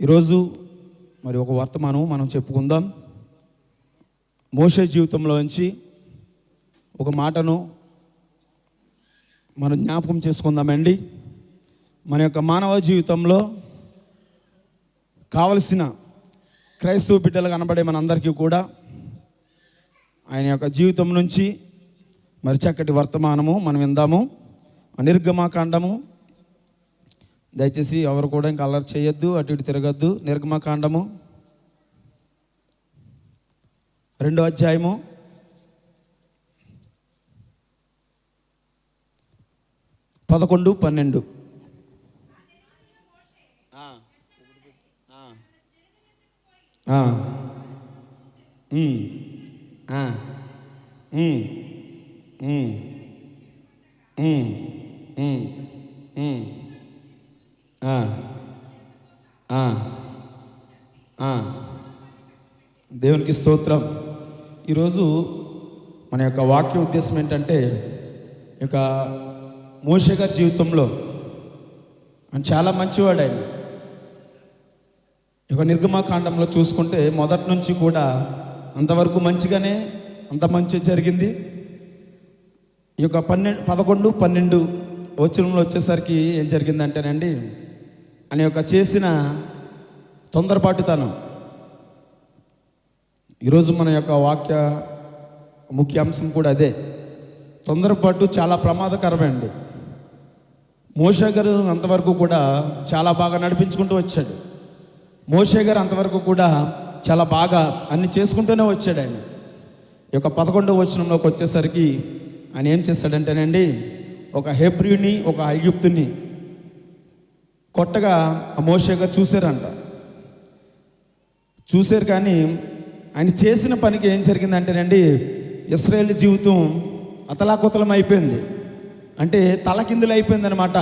ఈరోజు మరి ఒక వర్తమానం మనం చెప్పుకుందాం. మోషే జీవితంలో నుంచి ఒక మాటను మనం జ్ఞాపకం చేసుకుందామండి. మన యొక్క మానవ జీవితంలో కావలసిన క్రైస్తవ బిడ్డలు కనబడే మనందరికీ కూడా ఆయన యొక్క జీవితం నుంచి మరి చక్కటి వర్తమానము మనం విందాము. నిర్గమాకాండము, దయచేసి ఎవరు కూడా ఇంకా అల్లరి చేయొద్దు, అటు ఇటు తిరగద్దు. నిర్గమాకాండము 2వ అధ్యాయము 11, 12. దేవునికి స్తోత్రం. ఈరోజు మన యొక్క వాక్య ఉద్దేశం ఏంటంటే, ఇక మోషే గారి జీవితంలో ఆయన చాలా మంచివాడు. ఆయన ఇక నిర్గమాకాండంలో చూసుకుంటే మొదటి నుంచి కూడా అంతవరకు మంచిగానే అంత మంచి జరిగింది. ఈ యొక్క 11, 12 వచనంలో వచ్చేసరికి ఏం జరిగిందంటేనండి, ఆయన యొక్క చేసిన తొందరపాటుతనం. ఈరోజు మన యొక్క వాక్య ముఖ్య అంశం కూడా అదే. తొందరపాటు చాలా ప్రమాదకరమే అండి. మోషే గారు అంతవరకు కూడా చాలా బాగా నడిపించుకుంటూ వచ్చాడు. మోషే గారు అంతవరకు కూడా చాలా బాగా అన్ని చేసుకుంటూనే వచ్చాడు. ఆయన ఈ యొక్క 11వ వచనంలోకి వచ్చేసరికి ఆయన ఏం చేశాడంటేనండి, ఒక హెబ్రీని, ఒక ఐగుప్తుని కొట్టగా మోషే గారు చూశారంట. చూశారు, కానీ ఆయన చేసిన పనికి ఏం జరిగిందంటేనండి, ఇశ్రాయేలు జీవితం అతలాకుతలం అయిపోయింది. అంటే తలకిందులు అయిపోయింది అనమాట.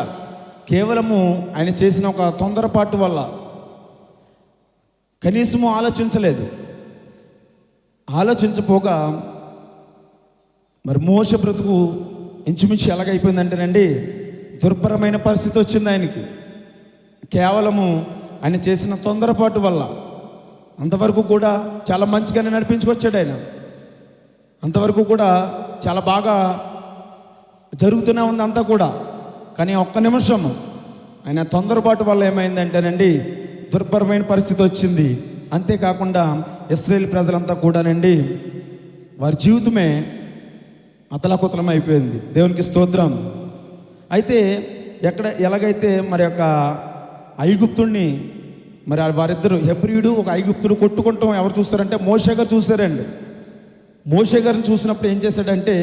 కేవలము ఆయన చేసిన ఒక తొందరపాటు వల్ల. కనీసము ఆలోచించలేదు. ఆలోచించపోగా మరి మోషే బ్రతుకు ఇంచుమించు ఎలాగైపోయిందంటేనండి, దుర్భరమైన పరిస్థితి వచ్చింది ఆయనకి. కేవలము ఆయన చేసిన తొందరపాటు వల్ల. అంతవరకు కూడా చాలా మంచిగానే నడిపించుకొచ్చాడు ఆయన. అంతవరకు కూడా చాలా బాగా జరుగుతూనే ఉంది అంతా కూడా. కానీ ఒక్క నిమిషం ఆయన తొందరపాటు వల్ల ఏమైందంటేనండి, దుర్భరమైన పరిస్థితి వచ్చింది. అంతేకాకుండా ఇశ్రాయేలు ప్రజలంతా కూడానండి, వారి జీవితమే అతలాకుతలం అయిపోయింది. దేవునికి స్తోత్రం. అయితే ఎలాగైతే మరి యొక్క ఐగుప్తుడిని, మరి వారిద్దరు హెబ్రీయుడు, ఒక ఐగుప్తుడు కొట్టుకుంటాం ఎవరు చూస్తారంటే మోషే గారు చూశారండి. మోషే గారిని చూసినప్పుడు ఏం చేశాడంటే,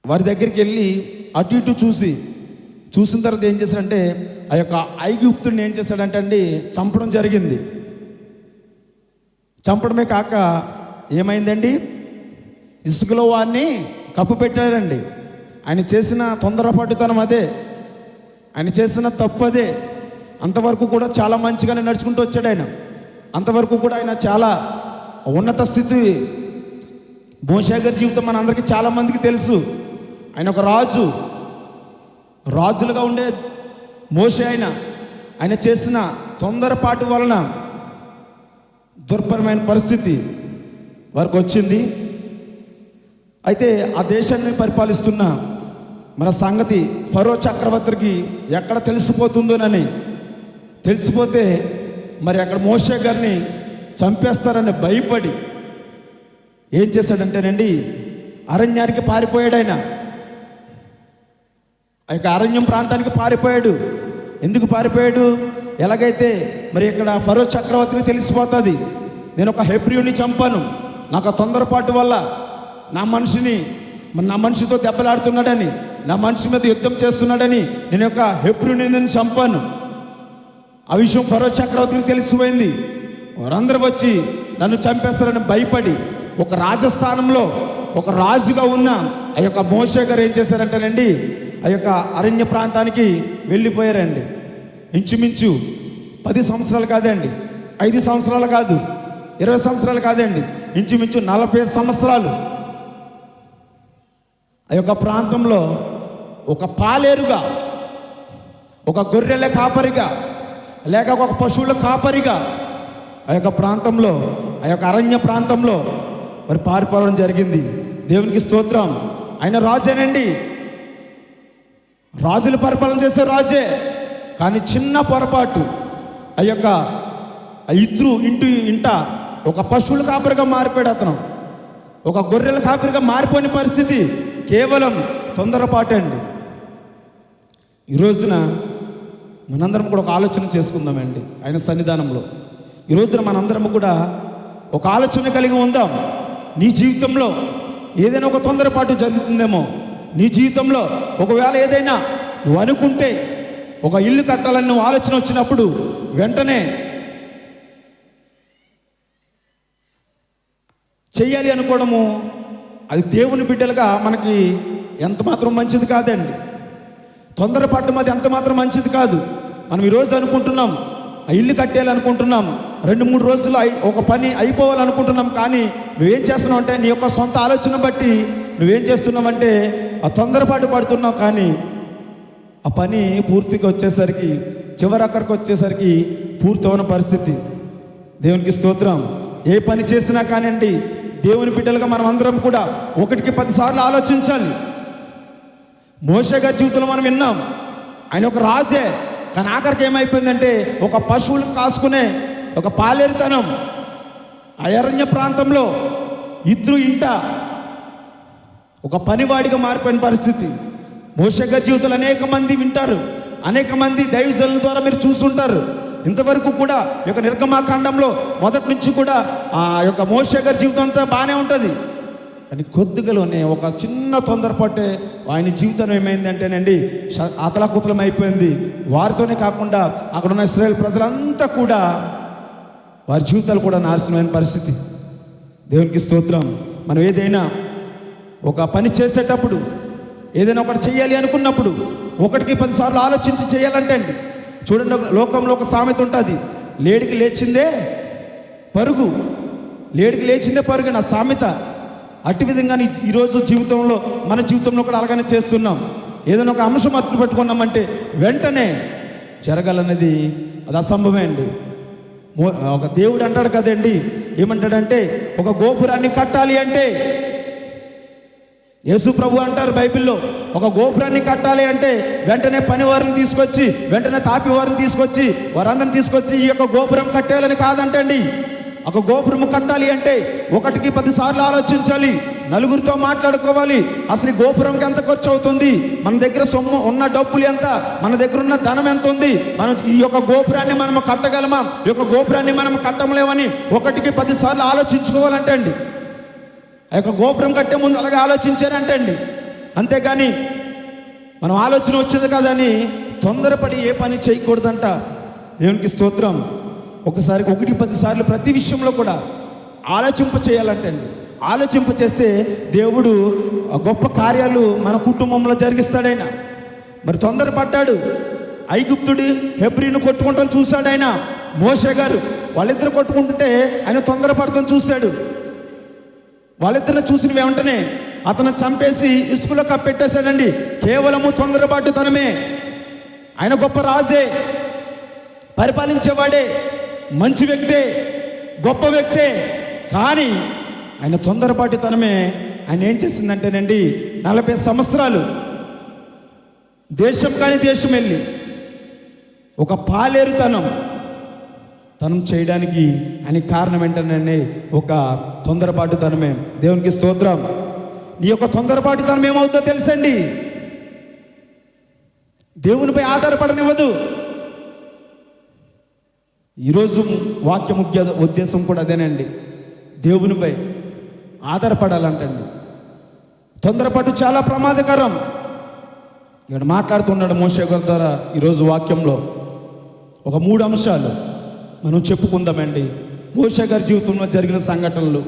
వారి దగ్గరికి వెళ్ళి అటు ఇటు చూసిన తర్వాత ఏం చేశాడంటే, ఆ యొక్క ఐగుప్తుడిని ఏం చేశాడంటే అండి, చంపడం జరిగింది. చంపడమే కాక ఏమైందండి, ఇసుకలో వారిని కప్పు పెట్టారండి. ఆయన చేసిన తొందరపాటుతనం అదే, ఆయన చేసిన తప్పు అదే. అంతవరకు కూడా చాలా మంచిగానే నడుచుకుంటూ వచ్చాడు ఆయన. అంతవరకు కూడా ఆయన చాలా ఉన్నత స్థితి. మోషే గారి జీవితం మన అందరికీ చాలా మందికి తెలుసు. ఆయన ఒక రాజులుగా ఉండే మోషే ఆయన చేసిన తొందరపాటు వలన దుర్భరమైన పరిస్థితి వారికి వచ్చింది. అయితే ఆ దేశాన్ని పరిపాలిస్తున్న మన సంగతి ఫరో చక్రవర్తికి ఎక్కడ తెలిసిపోతుందోనని, తెలిసిపోతే మరి అక్కడ మోషే గారిని చంపేస్తారని భయపడి ఏం చేశాడంటేనండి, అరణ్యానికి పారిపోయాడు. ఆయన ఆ యొక్క అరణ్యం ప్రాంతానికి పారిపోయాడు. ఎందుకు పారిపోయాడు? ఎలాగైతే మరి ఇక్కడ ఫరో చక్రవర్తికి తెలిసిపోతుంది, నేను ఒక హెబ్రీయుని చంపాను, నాకు ఆ తొందరపాటు వల్ల నా మనిషితో దెబ్బలాడుతున్నాడని, నా మనిషి మీద యుద్ధం చేస్తున్నాడని నేను ఒక హెబ్రీయుని నేను చంపాను. ఆ విషయం ఫరో చక్రవర్తికి తెలిసిపోయింది. వారందరూ వచ్చి నన్ను చంపేస్తారని భయపడి ఒక రాజస్థానంలో ఒక రాజుగా ఉన్న ఆ యొక్క మోషే గారు ఏం చేశారంటేనండి, ఆ యొక్క అరణ్య ప్రాంతానికి వెళ్ళిపోయారండి. ఇంచుమించు 10 సంవత్సరాలు కాదండి, 5 సంవత్సరాలు కాదు, 20 సంవత్సరాలు కాదండి, ఇంచుమించు 40 సంవత్సరాలు ఆ యొక్క ప్రాంతంలో ఒక పాలేరుగా, ఒక గొర్రెల కాపరిగా, లేక ఒక పశువుల కాపరిగా ఆ యొక్క ప్రాంతంలో, ఆ యొక్క అరణ్య ప్రాంతంలో మరి పారిపోవడం జరిగింది. దేవునికి స్తోత్రం. ఆయన రాజేనండి, రాజులు పరిపాలన చేసే రాజే. కానీ చిన్న పొరపాటు, ఆ యొక్క ఇంట ఒక పశువుల కాపరిగా మారిపోయాడు అతను. ఒక గొర్రెల కాపరిగా మారిపోయిన పరిస్థితి కేవలం తొందరపాటు అండి. ఈ రోజున మనందరం కూడా ఒక ఆలోచన చేసుకుందామండి ఆయన సన్నిధానంలో. ఈ రోజున మనందరం కూడా ఒక ఆలోచన కలిగి ఉందాం. నీ జీవితంలో ఏదైనా ఒక తొందరపాటు జరుగుతుందేమో. నీ జీవితంలో ఒకవేళ ఏదైనా నువ్వు అనుకుంటే, ఒక ఇల్లు కట్టాలని నువ్వు ఆలోచన వచ్చినప్పుడు వెంటనే చెయ్యాలి అనుకోవడము, అది దేవుని బిడ్డలుగా మనకి ఎంత మాత్రం మంచిది కాదండి. తొందరపడడం అది ఎంత మాత్రం మంచిది కాదు. మనం ఈరోజు అనుకుంటున్నాం ఆ ఇల్లు కట్టేయాలనుకుంటున్నాం, 2-3 రోజులు ఒక పని అయిపోవాలనుకుంటున్నాం. కానీ నువ్వేం చేస్తున్నావు అంటే నీ యొక్క సొంత ఆలోచన బట్టి నువ్వేం చేస్తున్నావంటే ఆ తొందరపాటు పడుతున్నావు. కానీ ఆ పని పూర్తిగా వచ్చేసరికి, చివరక్కడికి వచ్చేసరికి పూర్తవన పరిస్థితి. దేవునికి స్తోత్రం. ఏ పని చేసినా కానివ్వండి, దేవుని బిడ్డలుగా మనం అందరం కూడా 1కి 10 సార్లు ఆలోచించాలి. మోషే గారి జీవితంలో మనం విన్నాం, ఆయన ఒక రాజే. కానీ ఆఖరికి ఏమైపోయిందంటే ఒక పశువులు కాసుకునే ఒక పాలేరుతనం. ఆ అరణ్య ప్రాంతంలో ఇంట ఒక పనివాడిగా మారిపోయిన పరిస్థితి. మోషే గారి జీవితంలో అనేక మంది వింటారు, అనేక మంది దైవజనుల ద్వారా మీరు చూసుంటారు. ఇంతవరకు కూడా ఈ యొక్క నిర్గమాకాండంలో మొదటి నుంచి కూడా ఆ యొక్క మోషే గారి జీవితం అంతా బాగానే ఉంటుంది. కానీ కొద్దిగాలోనే ఒక చిన్న తొందరపాటే ఆయన జీవితం ఏమైందంటేనండి అతలాకుతలం అయిపోయింది. వారితోనే కాకుండా అక్కడ ఉన్న ఇశ్రాయేలు ప్రజలంతా కూడా వారి జీవితాలు కూడా నాశనమైన పరిస్థితి. దేవునికి స్తోత్రం. మనం ఏదైనా ఒక పని చేసేటప్పుడు, ఏదైనా ఒకటి చేయాలి అనుకున్నప్పుడు 1కి 10 సార్లు ఆలోచించి చేయాలంటే అండి, చూడండి, లోకంలో ఒక సామెత ఉంటుంది, లేడికి లేచిందే పరుగు, లేడికి లేచిందే పరుగు నా సామెత. అట్టి విధంగా ఈరోజు జీవితంలో, మన జీవితంలో కూడా అలాగనే చేస్తున్నాం. ఏదైనా ఒక అంశం అట్టు పెట్టుకున్నామంటే వెంటనే జరగాలన్నది అది అసంభవమే అండి. ఒక దేవుడు అంటాడు కదండి, ఏమంటాడంటే ఒక గోపురాన్ని కట్టాలి అంటే, యేసు ప్రభు అంటారు బైబిల్లో, ఒక గోపురాన్ని కట్టాలి అంటే వెంటనే పనివారిని తీసుకొచ్చి, వెంటనే తాపివారిని తీసుకొచ్చి, వారందరిని తీసుకొచ్చి ఈ యొక్క గోపురం కట్టాలని కాదంటండి. ఒక గోపురం కట్టాలి అంటే 1కి 10 సార్లు ఆలోచించాలి, నలుగురితో మాట్లాడుకోవాలి. అసలు ఈ గోపురంకి ఎంత ఖర్చు అవుతుంది, మన దగ్గర సొమ్ము ఉన్న డబ్బులు ఎంత, మన దగ్గర ఉన్న ధనం ఎంత ఉంది, మనం ఈ యొక్క గోపురాన్ని మనం కట్టగలమా, ఈ యొక్క గోపురాన్ని మనం కట్టలేమని 1కి 10 సార్లు ఆలోచించుకోవాలంటే అండి. ఆ యొక్క గోపురం కట్టే ముందు అలాగే ఆలోచించారంటే అండి. అంతేగాని మనం ఆలోచన వచ్చింది కదని తొందరపడి ఏ పని చేయకూడదంట. దేవునికి స్తోత్రం. ఒకసారి 1కి 10 సార్లు ప్రతి విషయంలో కూడా ఆలోచింప చేయాలంటే అండి. ఆలోచింప చేస్తే దేవుడు గొప్ప కార్యాలు మన కుటుంబంలో జరిగిస్తాడైనా. మరి తొందరపడ్డాడు. ఐగుప్తుడి హెబ్రీను కొట్టుకుంటాం చూశాడు ఆయన. మోషే గారు వాళ్ళిద్దరు కొట్టుకుంటుంటే ఆయన తొందరపడతాం చూశాడు. వాళ్ళిద్దరిని చూసిన వెంటనే అతను చంపేసి ఇసుకలో కప్పెట్టేశాడండి. కేవలము తొందరపాటుతనమే. ఆయన గొప్ప రాజే, పరిపాలించేవాడే, మంచి వ్యక్తే, గొప్ప వ్యక్తే. కానీ ఆయన తొందరపాటుతనమే ఆయన ఏం చేసిందంటేనండి 40 సంవత్సరాలు దేశం కాని దేశం వెళ్ళి ఒక పాలేరుతనం చేయడానికి అని కారణం ఏంటంటే ఒక తొందరపాటుతనమే. దేవునికి స్తోత్రం. నీ యొక్క తొందరపాటుతనం ఏమవుతుందో తెలుసండి, దేవునిపై ఆధారపడనివ్వదు. ఈరోజు వాక్య ముఖ్య ఉద్దేశం కూడా అదేనండి, దేవునిపై ఆధారపడాలంటండి. తొందరపాటు చాలా ప్రమాదకరం. ఇక్కడ మాట్లాడుతున్నాడు మోషే గారి ద్వారా ఈరోజు వాక్యంలో ఒక 3 అంశాలు మనం చెప్పుకుందామండి. మోషే గారి జీవితంలో జరిగిన సంఘటనలు,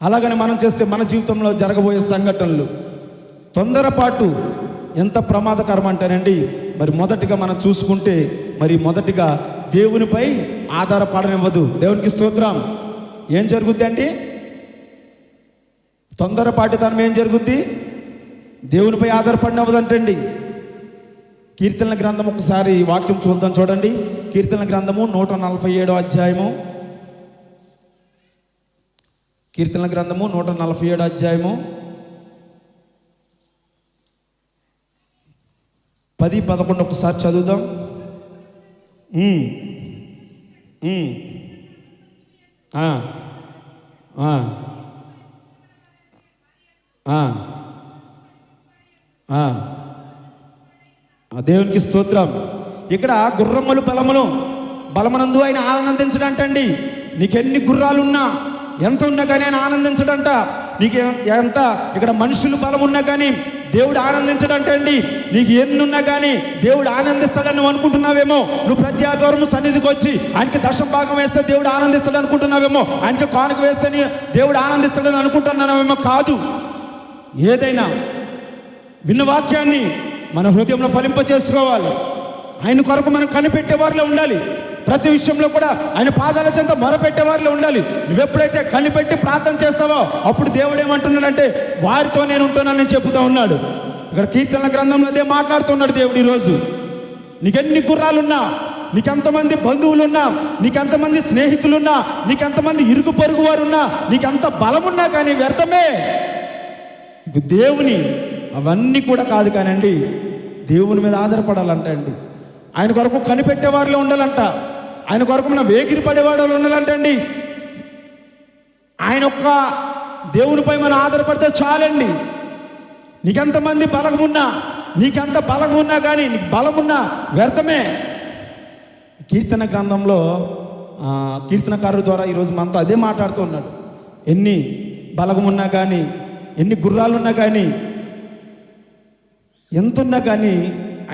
అలాగని మనం చేస్తే మన జీవితంలో జరగబోయే సంఘటనలు. తొందరపాటు ఎంత ప్రమాదకరం అంటేనండి, మరి మొదటిగా మనం చూసుకుంటే, మరి మొదటిగా దేవునిపై ఆధారపడనివ్వదు. దేవునికి స్తోత్రం. ఏం జరుగుద్ది అండి? తొందరపాటుతనం ఏం జరుగుద్ది? దేవునిపై ఆధారపడినవ్వదంటండి. కీర్తనల గ్రంథం ఒకసారి వాక్యం చూద్దాం, చూడండి. కీర్తనల గ్రంథము 147 అధ్యాయము. కీర్తనల గ్రంథము 147 అధ్యాయము 10-11 ఒకసారి చదువుదాం. దేవునికి స్తోత్రం. ఇక్కడ గుర్రములు బలమునందు ఆయన ఆనందించడంటండి. నీకెన్ని గుర్రాలున్నా ఎంత ఉన్నా కానీ ఆయన ఆనందించడంట. నీకు ఎంత ఇక్కడ మనుషులు బలం ఉన్నా కానీ దేవుడు ఆనందించడంటండి. నీకు ఎన్నున్నా కానీ దేవుడు ఆనందిస్తాడని నువ్వు అనుకుంటున్నావేమో. నువ్వు ప్రతి ఆదివారం సన్నిధికి వచ్చి ఆయనకి దశభాగం వేస్తే దేవుడు ఆనందిస్తాడు అనుకుంటున్నావేమో. ఆయనకి కానుక వేస్తే దేవుడు ఆనందిస్తాడని అనుకుంటున్నావేమో. కాదు, ఏదైనా విన్న వాక్యాన్ని మన హృదయంలో ఫలింప చేసుకోవాలి. ఆయన కొరకు మనం కనిపెట్టేవారిలో ఉండాలి. ప్రతి విషయంలో కూడా ఆయన పాదాల చెంత మొరపెట్టేవారిలో ఉండాలి. నువ్వెప్పుడైతే కనిపెట్టి ప్రార్థన చేస్తావో అప్పుడు దేవుడు ఏమంటున్నాడంటే వారితో నేను ఉంటున్నానని చెబుతూ ఉన్నాడు. ఇక్కడ కీర్తనల గ్రంథంలో అదే మాట్లాడుతున్నాడు దేవుడు. ఈరోజు నీకెన్ని గుర్రాలున్నా, నీకెంతమంది బంధువులున్నా, నీకెంతమంది స్నేహితులున్నా, నీకెంతమంది ఇరుగు పొరుగు వారున్నా, నీకెంత బలమున్నా కానీ వ్యర్థమే. దేవుని అవన్నీ కూడా కాదు కానండి, దేవుని మీద ఆధారపడాలంట అండి. ఆయన కొరకు కనిపెట్టేవారిలో ఉండాలంట. ఆయన కొరకు మనం వేగిరి పడేవాడు ఉండాలంట అండి. ఆయన ఒక్క దేవునిపై మనం ఆధారపడితే చాలండి. నీకెంతమంది బలమున్నా, నీకెంత బలమున్నా కానీ నీకు బలమున్నా వ్యర్థమే. కీర్తన గ్రంథంలో కీర్తనకారుల ద్వారా ఈరోజు మనతో అదే మాట్లాడుతూ ఉన్నాడు. ఎన్ని బలమున్నా కానీ, ఎన్ని గుర్రాలున్నా కానీ, ఎంతున్నా కానీ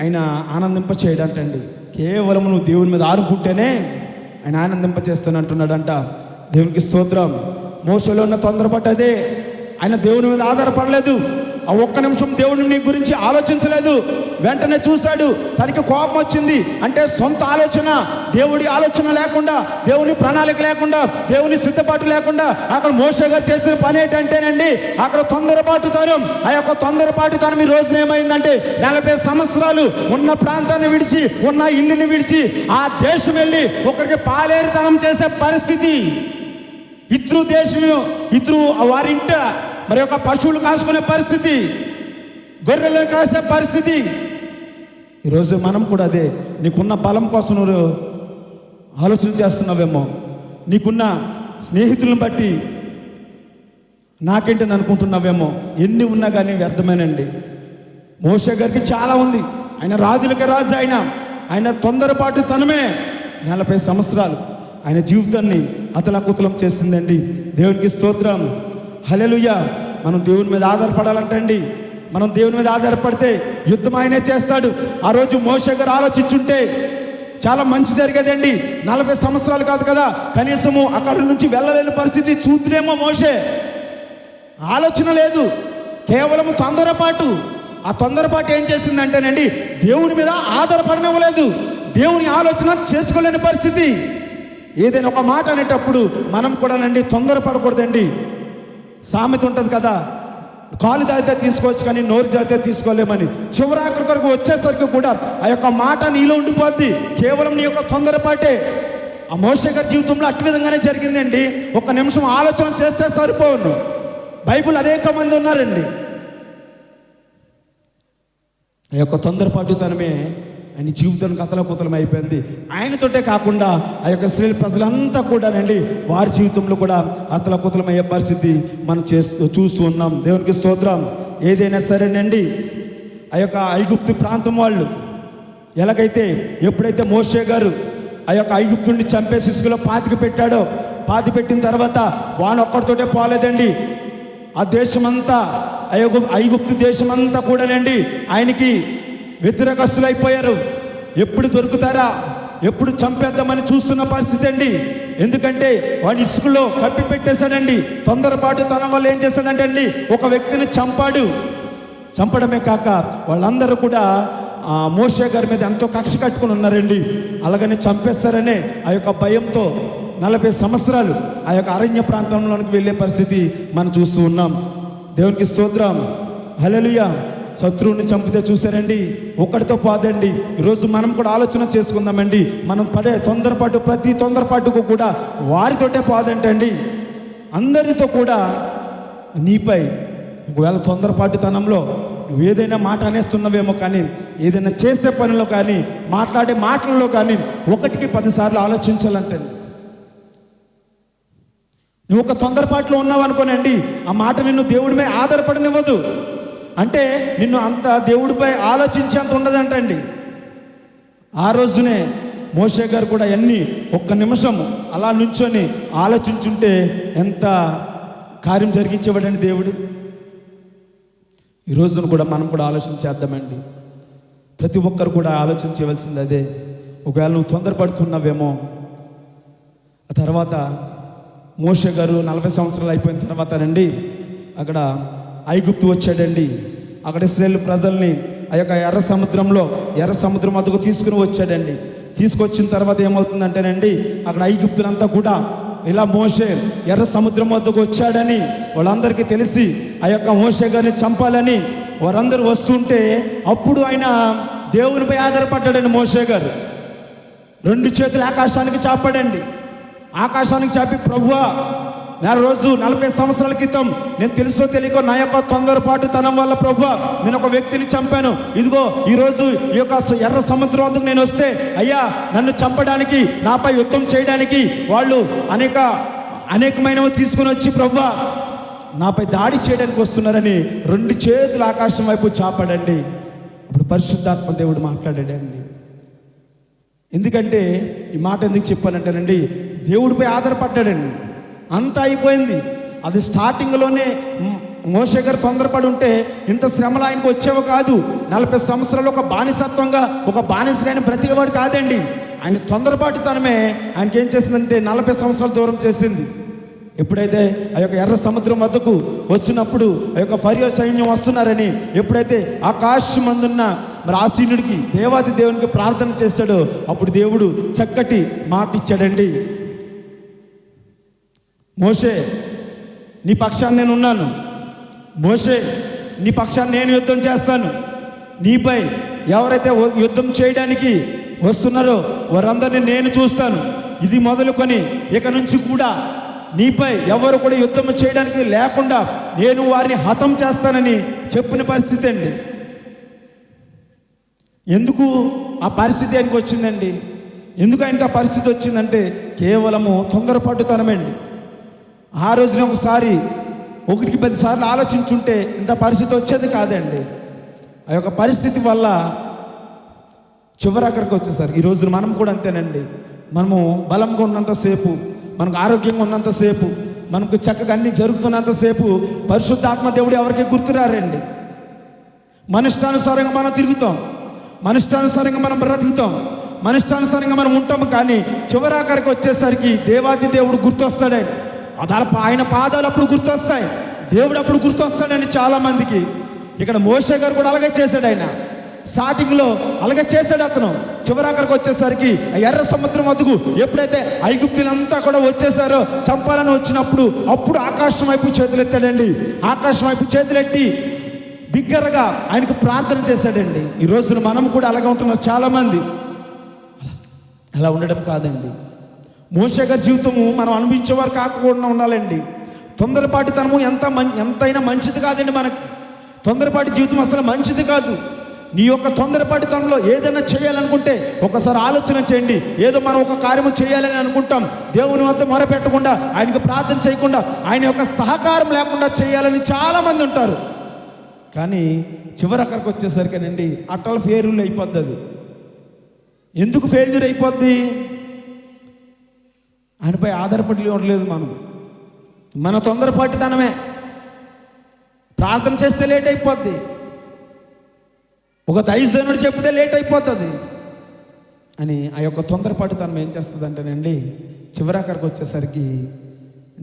ఆయన ఆనందింప చేయడంటండి. కేవలం నువ్వు దేవుని మీద ఆరుకుంటేనే ఆయన ఆనందింప చేస్తానంటున్నాడంట. దేవునికి స్తోత్రం. మోషలో ఉన్న తొందరపాటు అదే. ఆయన దేవుని మీద ఆధారపడలేదు. ఆ ఒక్క నిమిషం దేవుని నీ గురించి ఆలోచించలేదు. వెంటనే చూశాడు, తనకి కోపం వచ్చింది. అంటే సొంత ఆలోచన, దేవుడి ఆలోచన లేకుండా, దేవుని ప్రణాళిక లేకుండా, దేవుని సిద్ధపాటు లేకుండా అక్కడ మోషే గారు చేసిన పని ఏంటంటేనండి అక్కడ తొందరపాటుతనం. ఆ యొక్క తొందరపాటుతనం ఈ రోజున ఏమైందంటే 40 సంవత్సరాలు ఉన్న ప్రాంతాన్ని విడిచి, ఉన్న ఇల్లుని విడిచి ఆ దేశం వెళ్ళి ఒకరికి పాలేరుతనం చేసే పరిస్థితి. ఇతరు దేశం, ఇతరు వారింట మరి యొక్క పశువులు కాసుకునే పరిస్థితి, గొర్రెలు కాసే పరిస్థితి. ఈరోజు మనం కూడా అదే. నీకున్న బలం కోసం నువ్వు ఆలోచన చేస్తున్నావేమో. నీకున్న స్నేహితులను బట్టి నాకేంటని అనుకుంటున్నావేమో. ఎన్ని ఉన్నా కానీ వ్యర్థమేనండి. మోషే గారికి చాలా ఉంది. ఆయన రాజులకి రాజు. ఆయన తొందరపాటు తనమే 40 సంవత్సరాలు ఆయన జీవితాన్ని అతలాకుతలం చేసిందండి. దేవునికి స్తోత్రం. హల్లెలూయా. మనం దేవుని మీద ఆధారపడాలంటండి. మనం దేవుని మీద ఆధారపడితే యుద్ధం ఆయనే చేస్తాడు. ఆ రోజు మోషే గారు ఆలోచించుంటే చాలా మంచి జరిగేదండి. 40 సంవత్సరాలు కాదు కదా, కనీసము అక్కడి నుంచి వెళ్ళలేని పరిస్థితి చూద్దేమో. మోషే ఆలోచన లేదు, కేవలం తొందరపాటు. ఆ తొందరపాటు ఏం చేసిందంటేనండి దేవుని మీద ఆధారపడనవ్వలేదు. దేవుని ఆలోచన చేసుకోలేని పరిస్థితి. ఏదైనా ఒక మాట అనేటప్పుడు మనం కూడానండి తొందరపడకూడదండి. సామెత ఉంటుంది కదా, కాలు జాతే తీసుకోవచ్చు కానీ నోరు జాతే తీసుకోలేమని. చివరాఖరి వరకు వచ్చేసరికి కూడా ఆ యొక్క మాట నీలో ఉండిపోద్ది. కేవలం నీ యొక్క తొందరపాటే. ఆ మోషే గారి జీవితంలో అట్టి విధంగానే జరిగిందండి. ఒక నిమిషం ఆలోచన చేస్తే సరిపోను. బైబిల్ అనేక మంది ఉన్నారండి. ఆ యొక్క తొందరపాటుతనమే ఆయన జీవితానికి అతలకుతలం అయిపోయింది. ఆయనతోటే కాకుండా ఆ యొక్క స్త్రీల ప్రజలంతా కూడానండి వారి జీవితంలో కూడా అతలకుతలం అయ్యే పరిస్థితి మనం చూస్తూ ఉన్నాం. దేవునికి స్తోత్రం. ఏదైనా సరేనండి ఆ యొక్క ఐగుప్తు ప్రాంతం వాళ్ళు ఎలాగైతే ఎప్పుడైతే మోషే గారు ఆ యొక్క ఐగుప్తుడిని చంపేసి ఇసుకలో పాతికి పెట్టాడో, పాతి పెట్టిన తర్వాత వానొక్కడితోటే పోలేదండి. ఆ దేశమంతా ఐగుప్తు దేశమంతా కూడానండి ఆయనకి వ్యతిరేకస్తులు అయిపోయారు. ఎప్పుడు దొరుకుతారా, ఎప్పుడు చంపేద్దామని చూస్తున్న పరిస్థితి అండి. ఎందుకంటే వాడు ఇసుకలో కప్పి పెట్టేశాడండి. తొందరపాటు తన వల్ల ఏం చేశాడంటే అండి ఒక వ్యక్తిని చంపడమే కాక వాళ్ళందరూ కూడా మోషే గారి మీద ఎంతో కక్ష కట్టుకుని ఉన్నారండి. అలాగని చంపేస్తారనే ఆ యొక్క భయంతో 40 సంవత్సరాలు ఆ యొక్క అరణ్య ప్రాంతంలోనికి వెళ్ళే పరిస్థితి మనం చూస్తూ ఉన్నాం. దేవునికి స్తోత్రం. హల్లెలూయా. శత్రువుని చంపితే చూసారండి, ఒక్కడితో పోదండి. ఈరోజు మనం కూడా ఆలోచన చేసుకుందామండి. మనం పడే తొందరపాటు, ప్రతి తొందరపాటుకు కూడా వారితోటే పోదంటండి, అందరితో కూడా. నీపై ఒకవేళ తొందరపాటుతనంలో నువ్వు ఏదైనా మాట అనేస్తున్నావేమో, కానీ ఏదైనా చేసే పనిలో కానీ మాట్లాడే మాటలలో కానీ 1కి 10 సార్లు ఆలోచించాలంటండి. నువ్వు ఒక తొందరపాటులో ఉన్నావు అనుకోనండి, ఆ మాట నిన్ను దేవుడిపై ఆధారపడనివ్వదు. అంటే నిన్ను అంత దేవుడిపై ఆలోచించేంత ఉండదంటండి. ఆ రోజునే మోషే గారు కూడా ఎన్ని 1 నిమిషం అలా నుంచొని ఆలోచించుంటే ఎంత కార్యం జరిగించేవాడండి దేవుడు. ఈ రోజున కూడా మనం కూడా ఆలోచన చేద్దామండి. ప్రతి ఒక్కరు కూడా ఆలోచన చేయవలసింది అదే. ఒకవేళ నువ్వు తొందరపడుతున్నావేమో. ఆ తర్వాత మోషే గారు 40 సంవత్సరాలు అయిపోయిన తర్వాతనండి అక్కడ ఐగుప్తు వచ్చాడండి. అక్కడ ఇశ్రాయేలు ప్రజల్ని ఆ యొక్క ఎర్ర సముద్రం వద్దకు తీసుకుని వచ్చాడండి. తీసుకొచ్చిన తర్వాత ఏమవుతుందంటేనండి, అక్కడ ఐగుప్తులంతా కూడా ఇలా మోషే ఎర్ర సముద్రం వద్దకు వచ్చాడని వాళ్ళందరికీ తెలిసి ఆ యొక్క మోషే గారిని చంపాలని వారందరూ వస్తుంటే, అప్పుడు ఆయన దేవునిపై ఆధారపడ్డాడండి. మోషే గారు 2 చేతులు ఆకాశానికి చాపాడండి. ఆకాశానికి చాపి, ప్రభువా, నా రోజు 40 సంవత్సరాల క్రితం నేను తెలుసో తెలియకో నా యొక్క తొందరపాటుతనం వల్ల ప్రభువా నేను ఒక వ్యక్తిని చంపాను. ఇదిగో ఈరోజు ఈ యొక్క ఎర్ర సముద్రం వద్దకు నేను వస్తే, అయ్యా, నన్ను చంపడానికి, నాపై యుద్ధం చేయడానికి వాళ్ళు అనేకమైనవి తీసుకుని వచ్చి ప్రభువా నాపై దాడి చేయడానికి వస్తున్నారని 2 చేతులు ఆకాశం వైపు చాపాడండి. అప్పుడు పరిశుద్ధాత్మ దేవుడు మాట్లాడాడండి. ఎందుకంటే ఈ మాట ఎందుకు చెప్పానంటేనండి, దేవుడిపై ఆధారపడ్డాడండి. అంతా అయిపోయింది. అది స్టార్టింగ్లోనే మోషే గారు తొందరపడి ఉంటే ఇంత శ్రమలు ఆయనకు వచ్చేవి కాదు. 40 సంవత్సరాలు ఒక బానిసత్వంగా, ఒక బానిసగా ఆయన బ్రతికేవాడు కాదండి. ఆయన తొందరపాటుతనమే ఆయనకి ఏం చేసిందంటే 40 సంవత్సరాలు దూరం చేసింది. ఎప్పుడైతే ఆ యొక్క ఎర్ర సముద్రం వద్దకు వచ్చినప్పుడు ఆ యొక్క ఫరియో సైన్యం వస్తున్నారని ఎప్పుడైతే ఆకాశమందున్న మరి ఆసీనుడికి, దేవాది దేవునికి ప్రార్థన చేశాడో, అప్పుడు దేవుడు చక్కటి మాట ఇచ్చాడండి. మోషే, నీ పక్షాన్ని నేను ఉన్నాను. మోషే, నీ పక్షాన్ని నేను యుద్ధం చేస్తాను. నీపై ఎవరైతే యుద్ధం చేయడానికి వస్తున్నారో వారందరినీ నేను చూస్తాను. ఇది మొదలుకొని ఇక నుంచి కూడా నీపై ఎవరు కూడా యుద్ధం చేయడానికి లేకుండా నేను వారిని హతం చేస్తానని చెప్పిన పరిస్థితి అండి. ఎందుకు ఆ పరిస్థితి ఆయనకు వచ్చిందండి? ఎందుకు ఆయనకు ఆ పరిస్థితి వచ్చిందంటే కేవలము తొందరపాటుతనమండి. ఆ రోజున ఒకసారి 1కి 10 సార్లు ఆలోచించుంటే ఇంత పరిస్థితి వచ్చేది కాదండి. ఆ యొక్క పరిస్థితి వల్ల చివరికి వచ్చేసారు. ఈ రోజున మనం కూడా అంతేనండి. మనము బలంగా ఉన్నంతసేపు, మనకు ఆరోగ్యంగా ఉన్నంతసేపు, మనకు చక్కగా అన్నీ జరుగుతున్నంతసేపు పరిశుద్ధాత్మ దేవుడు ఎవరికి గుర్తురారండి. మన ఇష్టానుసారంగా మనం తిరుగుతాం, మన ఇష్టానుసారంగా మనం బ్రతుకుతాం, మన ఇష్టానుసారంగా మనం ఉంటాము. కానీ చివరాఖరికి వచ్చేసరికి దేవాది దేవుడు గుర్తొస్తాడండి. ఆయన పాదాలు అప్పుడు గుర్తొస్తాయి, దేవుడు అప్పుడు గుర్తొస్తాడని చాలామందికి. ఇక్కడ మోషే గారు కూడా అలాగే చేశాడు. ఆయన స్టార్టింగ్లో అలాగే చేశాడు. అతను చివరాఖరికి వచ్చేసరికి ఎర్ర సముద్రం వద్దకు ఎప్పుడైతే ఐగుప్తులంతా కూడా వచ్చేసారో, చంపాలని వచ్చినప్పుడు అప్పుడు ఆకాశం వైపు చేతులెత్తాడండి. ఆకాశం వైపు చేతులెట్టి బిగ్గరగా ఆయనకు ప్రార్థన చేశాడండి. ఈ రోజున మనం కూడా అలాగే ఉంటున్నారు చాలామంది. అలా ఉండడం కాదండి. మోషే గారి జీవితము మనం అనిపించేవారు కాకుండా ఉండాలండి. తొందరపాటుతనము ఎంతైనా మంచిది కాదండి. మనకు తొందరపాటు జీవితం అసలు మంచిది కాదు. నీ యొక్క తొందరపాటుతనంలో ఏదైనా చేయాలనుకుంటే ఒకసారి ఆలోచన చేయండి. ఏదో మనం ఒక కార్యము చేయాలని అనుకుంటాం, దేవుని వద్ద మొరపెట్టకుండా, ఆయనకు ప్రార్థన చేయకుండా, ఆయన యొక్క సహకారం లేకుండా చేయాలని చాలామంది ఉంటారు. కానీ చివరక్కడికి వచ్చేసరికేనండి అటల్ ఫెయిల్యూర్ అయిపోద్ది. అది ఎందుకు ఫెయిల్యూర్ అయిపోద్ది? ఆయనపై ఆధారపడి ఉండలేదు మనం. మన తొందరపాటుతనమే. ప్రార్థన చేస్తే లేట్ అయిపోద్ది, ఒక దైవజనుడు చెప్తే లేట్ అయిపోతుంది అని ఆ యొక్క తొందరపాటుతనం ఏం చేస్తుంది అంటేనండి చివరాఖరికి వచ్చేసరికి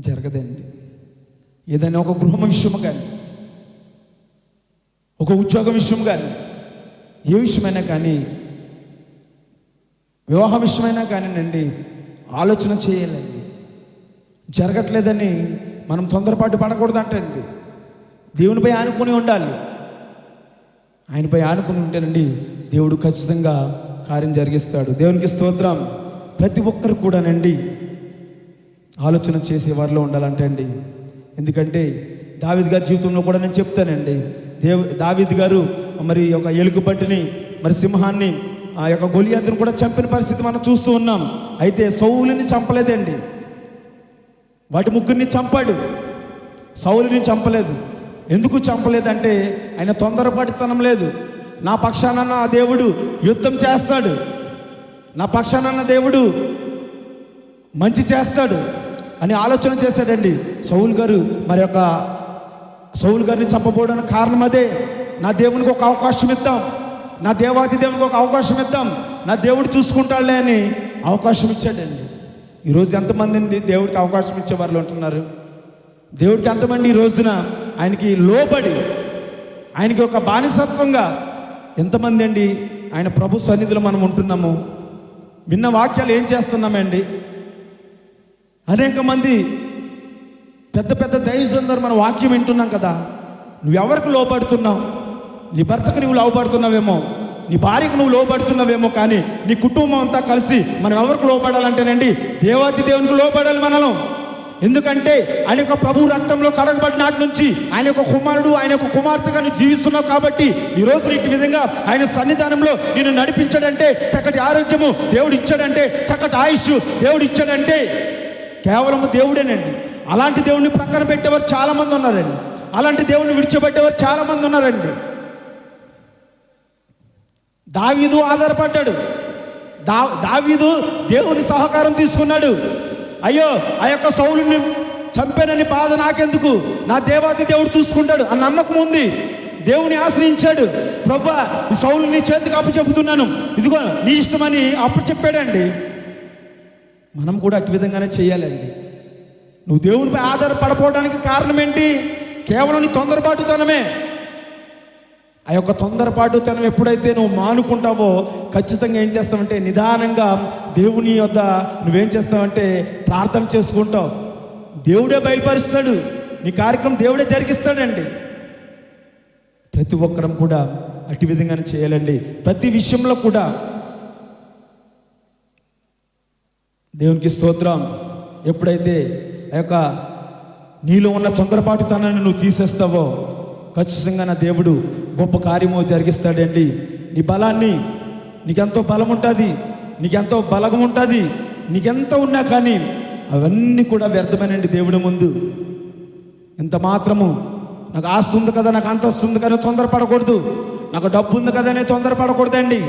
జరగదండి. ఏదైనా ఒక గృహం విషయం కానీ, ఒక ఉద్యోగం విషయం కానీ, ఏ విషయమైనా కానీ, వివాహం విషయమైనా కానీనండి ఆలోచన చేయాలండి. జరగట్లేదని మనం తొందరపాటు పడకూడదు అంటండి. దేవునిపై ఆనుకుని ఉండాలి. ఆయనపై ఆనుకుని ఉంటేనండి దేవుడు ఖచ్చితంగా కార్యం జరిగిస్తాడు. దేవునికి స్తోత్రం. ప్రతి ఒక్కరు కూడానండి ఆలోచన చేసే వారిలో ఉండాలంటే అండి. ఎందుకంటే దావీదు గారి జీవితంలో కూడా నేను చెప్తానండి. దావీదు గారు మరి ఒక ఎలుగుబంటిని, మరి సింహాన్ని, ఆ యొక్క గొలియాతును కూడా చంపిన పరిస్థితి మనం చూస్తూ ఉన్నాం. అయితే సౌలుని చంపలేదండి. వాటి ముగ్గురిని చంపాడు, సౌలుని చంపలేదు. ఎందుకు చంపలేదంటే ఆయన తొందరపడితనం లేదు. నా పక్షాన నా దేవుడు యుద్ధం చేస్తాడు, నా పక్షాన దేవుడు మంచి చేస్తాడు అని ఆలోచన చేశాడండి సౌలు గారు. మరి యొక్క సౌలు గారిని చంపబోవడానికి కారణం అదే. నా దేవునికి ఒక అవకాశం ఇద్దాం, నా దేవాది దేవునికి ఒక అవకాశం ఇద్దాం, నా దేవుడు చూసుకుంటాడులే అని అవకాశం ఇచ్చాడండి. ఈరోజు ఎంతమంది అండి దేవుడికి అవకాశం ఇచ్చే వారు ఉంటున్నారు? దేవుడికి ఎంతమంది ఈ రోజున ఆయనకి లోబడి, ఆయనకి ఒక బానిసత్వంగా ఎంతమంది అండి ఆయన ప్రభు సన్నిధిలో మనం ఉంటున్నాము? విన్న వాక్యాలు ఏం చేస్తున్నామండి? అనేక మంది పెద్ద పెద్ద దైవజనులు మన వాక్యం వింటున్నాం కదా. నువ్వెవరికి లోబడుతున్నావు? నీ భర్తకు నువ్వు లోబడుతున్నావేమో, నీ భార్యకు నువ్వు లోబడుతున్నావేమో, కానీ నీ కుటుంబం అంతా కలిసి మనం ఎవరికి లోబడాలంటేనండి దేవాతి దేవునికి లోబడాలి మనం. ఎందుకంటే ఆయన యొక్క ప్రభు రక్తంలో కడగబడినాటి నుంచి ఆయన యొక్క కుమారుడు, ఆయన యొక్క కుమార్తెగా నువ్వు జీవిస్తున్నావు. కాబట్టి ఈరోజు ఇటు విధంగా ఆయన సన్నిధానంలో నేను నడిపించాడంటే, చక్కటి ఆరోగ్యము దేవుడు ఇచ్చాడంటే, చక్కటి ఆయుష్ దేవుడు ఇచ్చాడంటే కేవలం దేవుడేనండి. అలాంటి దేవుడిని ప్రక్కన పెట్టేవారు చాలామంది ఉన్నారండి. అలాంటి దేవుడిని విడిచిపెట్టేవారు చాలామంది ఉన్నారండి. దావీదు ఆధారపడ్డాడు. దావీదు దేవుని సహకారం తీసుకున్నాడు. అయ్యో ఆ యొక్క సౌలుని చంపానని బాధ నాకెందుకు, నా దేవాది దేవుడు చూసుకుంటాడు అని నమ్మకం ఉంది. దేవుని ఆశ్రయించాడు. ప్రభువా ఈ సౌలుని నీ చేతికి అప్పు చెబుతున్నాను, ఇదిగో నీ ఇష్టమని అప్పు చెప్పాడండి. మనం కూడా అటు విధంగానే చేయాలండి. నువ్వు దేవునిపై ఆధారపడపోవడానికి కారణం ఏంటి? కేవలం నీ తొందరపాటుతనమే. ఆ యొక్క తొందరపాటుతనం ఎప్పుడైతే నువ్వు మానుకుంటావో ఖచ్చితంగా ఏం చేస్తావంటే నిదానంగా దేవుని వద్ద నువ్వేం చేస్తావంటే ప్రార్థన చేసుకుంటావు. దేవుడే బయలుపరుస్తాడు, నీ కార్యక్రమం దేవుడే జరిగిస్తాడండి. ప్రతి ఒక్కరం కూడా అటు విధంగానే చేయాలండి. ప్రతి విషయంలో కూడా దేవునికి స్తోత్రం. ఎప్పుడైతే ఆ యొక్క నీలో ఉన్న తొందరపాటుతనాన్ని నువ్వు తీసేస్తావో ఖచ్చితంగా నా దేవుడు గొప్ప కార్యము జరిగిస్తాడండి. నీ బలాన్ని, నీకెంతో బలం ఉంటుంది, నీకెంతో బలగం ఉంటుంది, నీకెంత ఉన్నా కానీ అవన్నీ కూడా వ్యర్థమేనండి దేవుడి ముందు. ఎంత మాత్రము నాకు ఆస్తి ఉంది కదా, నాకు అంతస్తు ఉంది కదా తొందరపడకూడదు, నాకు డబ్బు ఉంది కదా అని తొందరపడకూడదండి.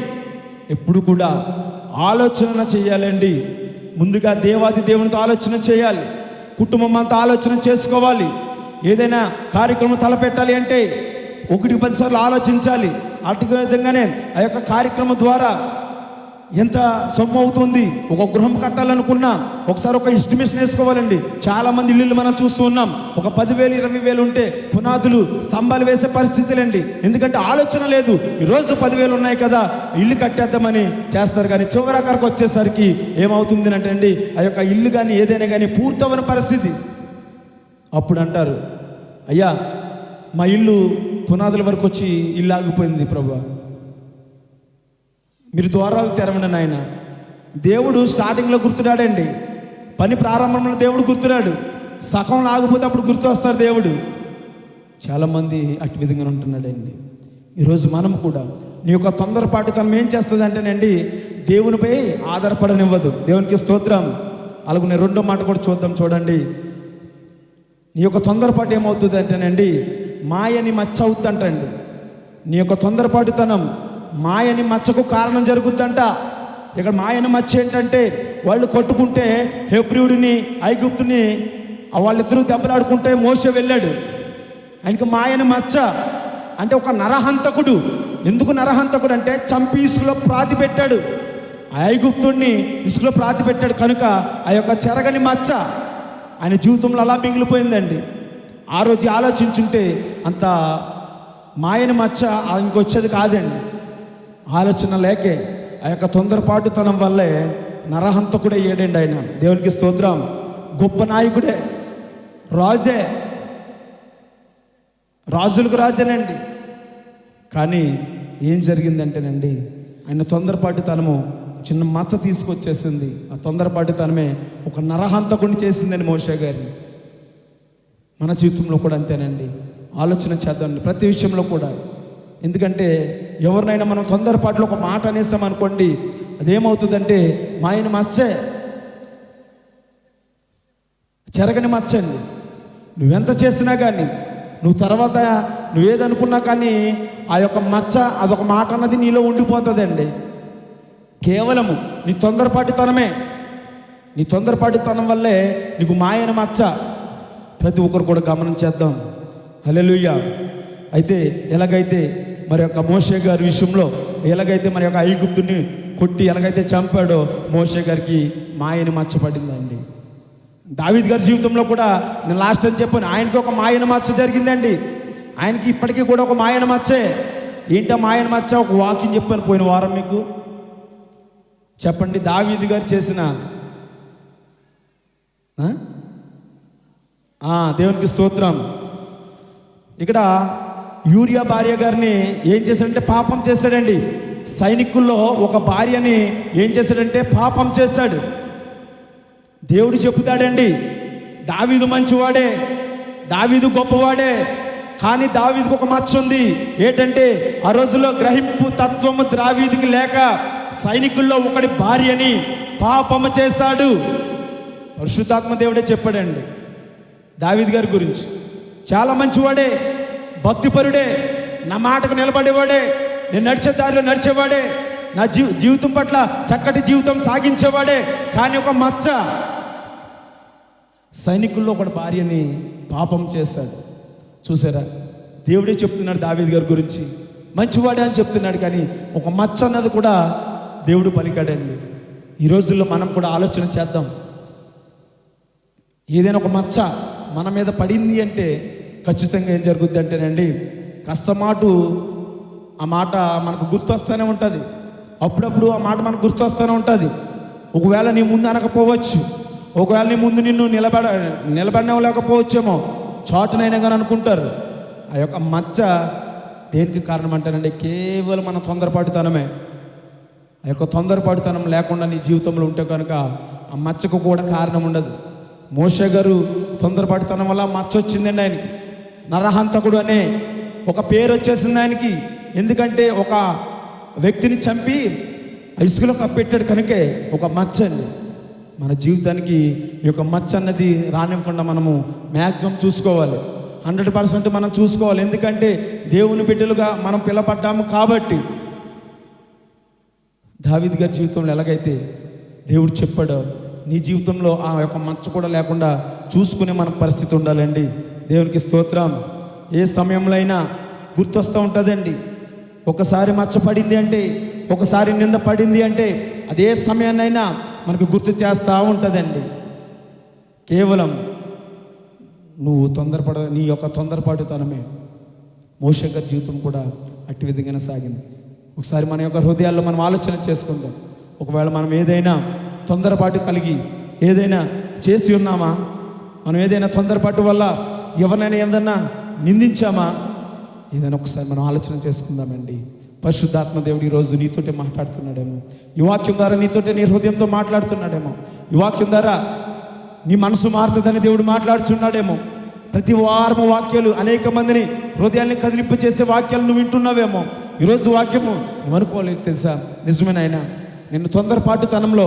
ఎప్పుడు కూడా ఆలోచన చేయాలండి. ముందుగా దేవాది దేవునితో ఆలోచన చేయాలి, కుటుంబం అంతా ఆలోచన చేసుకోవాలి. ఏదైనా కార్యక్రమం తలపెట్టాలి అంటే 1-10 సార్లు ఆలోచించాలి. అటు విధంగానే ఆ యొక్క కార్యక్రమం ద్వారా ఎంత సొమ్ము అవుతుంది, ఒక గృహం కట్టాలనుకున్నా ఒకసారి ఒక ఎస్టిమేషన్ వేసుకోవాలండి. చాలామంది ఇల్లు మనం చూస్తూ ఉన్నాం, ఒక 10,000 20,000 ఉంటే పునాదులు స్తంభాలు వేసే పరిస్థితులండి. ఎందుకంటే ఆలోచన లేదు. ఈరోజు 10,000 ఉన్నాయి కదా ఇల్లు కట్టేద్దామని చేస్తారు, కానీ చివరాఖరికి వచ్చేసరికి ఏమవుతుంది అంటే అండి ఆ యొక్క ఇల్లు కానీ ఏదైనా కానీ పూర్తవని పరిస్థితి. అప్పుడు అంటారు, అయ్యా మా ఇల్లు పునాదుల వరకు వచ్చి ఇల్లు ఆగిపోయింది ప్రభువా, మీరు ద్వారాలు తెరవండి నాయన. దేవుడు స్టార్టింగ్లో గుర్తున్నాడండి, పని ప్రారంభంలో దేవుడు గుర్తున్నాడు, సగంలో ఆగిపోతే అప్పుడు గుర్తు వస్తారు దేవుడు. చాలామంది అటు విధంగా ఉంటున్నాడండి. ఈరోజు మనం కూడా నీ యొక్క తొందరపాటుతనం ఏం చేస్తుంది అంటేనండి దేవునిపై ఆధారపడనివ్వదు. దేవునికి స్తోత్రం. అలాగే నేను రెండో మాట కూడా చూద్దాం. చూడండి, నీ యొక్క తొందరపాటు ఏమవుతుంది అంటేనండి మాయని మచ్చ అవుతుందంటండి. నీ యొక్క తొందరపాటుతనం మాయని మచ్చకు కారణం జరుగుద్దంట. ఇక్కడ మాయని మచ్చ ఏంటంటే వాళ్ళు కొట్టుకుంటే హెబ్రీయుడిని ఐగుప్తుని వాళ్ళిద్దరూ దెబ్బలాడుకుంటే మోషే వెళ్ళాడు. ఆయనకి మాయని మచ్చ అంటే ఒక నరహంతకుడు. ఎందుకు నరహంతకుడు అంటే చంపి ఇసుకలో ప్రాతి పెట్టాడు, ఆ ఐగుప్తుడిని ఇసుకలో ప్రాతి పెట్టాడు కనుక ఆ యొక్క చెరగని మచ్చ ఆయన జీవితంలో అలా మిగిలిపోయిందండి. ఆ రోజు ఆలోచించుంటే అంత మాయని మచ్చ ఇంకొచ్చేది కాదండి. ఆలోచన లేకే ఆ యొక్క తొందరపాటుతనం వల్లే నరహంతకుడే అయ్యాడండి ఆయన. దేవునికి స్తోత్రం. గొప్ప నాయకుడే, రాజే, రాజులకు రాజేనండి. కానీ ఏం జరిగిందంటేనండి, ఆయన తొందరపాటుతనము చిన్న మచ్చ తీసుకొచ్చేసింది. ఆ తొందరపాటుతనమే ఒక నరహంతకుడిని చేసిందండి మోషే గారిని. మన జీవితంలో కూడా అంతేనండి. ఆలోచన చేద్దామండి ప్రతి విషయంలో కూడా. ఎందుకంటే ఎవరినైనా మనం తొందరపాటులో ఒక మాట అనేస్తాం అనుకోండి, అదేమవుతుందంటే మా ఆయన మచ్చే, చెరగని మచ్చండి. నువ్వెంత చేసినా కానీ, నువ్వు తర్వాత నువ్వేదనుకున్నా కానీ ఆ యొక్క మచ్చ, అదొక మాట అన్నది నీలో ఉండిపోతుందండి. కేవలము నీ తొందరపాటుతనమే, నీ తొందరపాటుతనం వల్లే నీకు మాయన మచ్చ. ప్రతి ఒక్కరు కూడా గమనించేద్దాం. హల్లెలూయా. అయితే ఎలాగైతే మరి యొక్క మోషే గారి విషయంలో ఎలాగైతే మరి యొక్క ఐగుప్తుని కొట్టి ఎలాగైతే చంపాడో మోషే గారికి మాయని మచ్చ పడిందండి. దావీద్ గారి జీవితంలో కూడా నేను లాస్ట్ అని చెప్పాను, ఆయనకి ఒక మాయన మచ్చ జరిగిందండి. ఆయనకి ఇప్పటికీ కూడా ఒక మాయన మచ్చే. ఏంటో మాయన మచ్చ? ఒక వాక్యం చెప్పాను పోయిన వారం మీకు. చెప్పండి, దావీద్ గారు చేసిన దేవునికి స్తోత్రం. ఇక్కడ యూరియా భార్య గారిని ఏం చేశాడంటే పాపం చేశాడండి. సైనికుల్లో ఒక భార్యని ఏం చేశాడంటే పాపం చేశాడు. దేవుడు చెబుతాడండి, దావీదు మంచివాడే, దావీదు గొప్పవాడే, కానీ దావీదుకు ఒక మచ్చ ఉంది. ఏంటంటే ఆ రోజుల్లో గ్రహింపు తత్వము దావీదుకి లేక సైనికుల్లో ఒకటి భార్యని పాపము చేశాడు. పరిశుద్ధాత్మ దేవుడే చెప్పాడండి దావీదు గారి గురించి. చాలా మంచివాడే, భక్తిపరుడే, నా మాటకు నిలబడేవాడే, నేను నడిచే దారిలో నడిచేవాడే, నా జీవితం పట్ల చక్కటి జీవితం సాగించేవాడే. కానీ ఒక మచ్చ, సైనికుల్లో ఒకటి భార్యని పాపం చేశాడు. చూసారా, దేవుడే చెప్తున్నాడు దావీదు గారి గురించి. మంచివాడే అని చెప్తున్నాడు, కానీ ఒక మచ్చ అన్నది కూడా దేవుడు పలికాడండి. ఈ రోజుల్లో మనం కూడా ఆలోచన చేద్దాం. ఏదైనా ఒక మచ్చ మన మీద పడింది అంటే ఖచ్చితంగా ఏం జరుగుద్ది అంటేనండి, కష్టమాటు ఆ మాట మనకు గుర్తొస్తూనే ఉంటుంది. అప్పుడప్పుడు ఆ మాట మనకు గుర్తొస్తూనే ఉంటుంది. ఒకవేళ నీ ముందు అనకపోవచ్చు, ఒకవేళ నీ ముందు నిన్ను నిలబడలేకపోవచ్చేమో, చాటునైనా కానీ అనుకుంటారు. ఆ యొక్క మచ్చ దేనికి కారణం అంటారండి? కేవలం మన తొందరపాటుతనమే. ఆ యొక్క తొందరపాటుతనం లేకుండా నీ జీవితంలో ఉంటే కనుక ఆ మచ్చకు కూడా కారణం ఉండదు. మోషే గారు తొందరపాటుతనం వల్ల మచ్చ వచ్చిందండి ఆయనకి. నరహంతకుడు అనే ఒక పేరు వచ్చేసింది ఆయనకి. ఎందుకంటే ఒక వ్యక్తిని చంపి ఇసుకలో కప్పెట్టాడు కనుకే ఒక మచ్చ అండి. మన జీవితానికి ఈ యొక్క మచ్చ అన్నది రానివ్వకుండా మనము మ్యాక్సిమం చూసుకోవాలి. 100% మనం చూసుకోవాలి. ఎందుకంటే దేవుని బిడ్డలుగా మనం పిలపడ్డాము కాబట్టి. దావీదు గారి జీవితంలో ఎలాగైతే దేవుడు చెప్పాడో నీ జీవితంలో ఆ యొక్క మచ్చ కూడా లేకుండా చూసుకునే మన పరిస్థితి ఉండాలండి. దేవునికి స్తోత్రం. ఏ సమయంలో అయినా గుర్తొస్తూ ఉంటుందండి. ఒకసారి మచ్చ పడింది అంటే, ఒకసారి నింద పడింది అంటే అదే సమయాన్నైనా మనకు గుర్తు చేస్తూ ఉంటుందండి. కేవలం నువ్వు నీ యొక్క తొందరపాటుతనమే. మోషే గారి జీవితం కూడా అట్టి విధంగానే సాగింది. ఒకసారి మన యొక్క హృదయాల్లో మనం ఆలోచన చేసుకుందాం. ఒకవేళ మనం ఏదైనా తొందరపాటు కలిగి ఏదైనా చేసి ఉన్నామా, మనం ఏదైనా తొందరపాటు వల్ల ఎవరినైనా ఏదన్నా నిందించామా, ఏదైనా ఒకసారి మనం ఆలోచన చేసుకుందామండి. పరిశుద్ధాత్మ దేవుడు ఈరోజు నీతోటే మాట్లాడుతున్నాడేమో. ఈ వాక్యం ద్వారా నీతోటే నీ హృదయంతో మాట్లాడుతున్నాడేమో. ఈ వాక్యం ద్వారా నీ మనసు మారుతుందని దేవుడు మాట్లాడుతున్నాడేమో. ప్రతి వారము వాక్యాలు అనేక మందిని హృదయాన్ని కదిలింపు చేసే వాక్యాలు నువ్వు వింటున్నావేమో. ఈరోజు వాక్యము నువ్వు అనుకోలేదు తెలుసా, నిజమేనాయన నేను తొందరపాటుతనంలో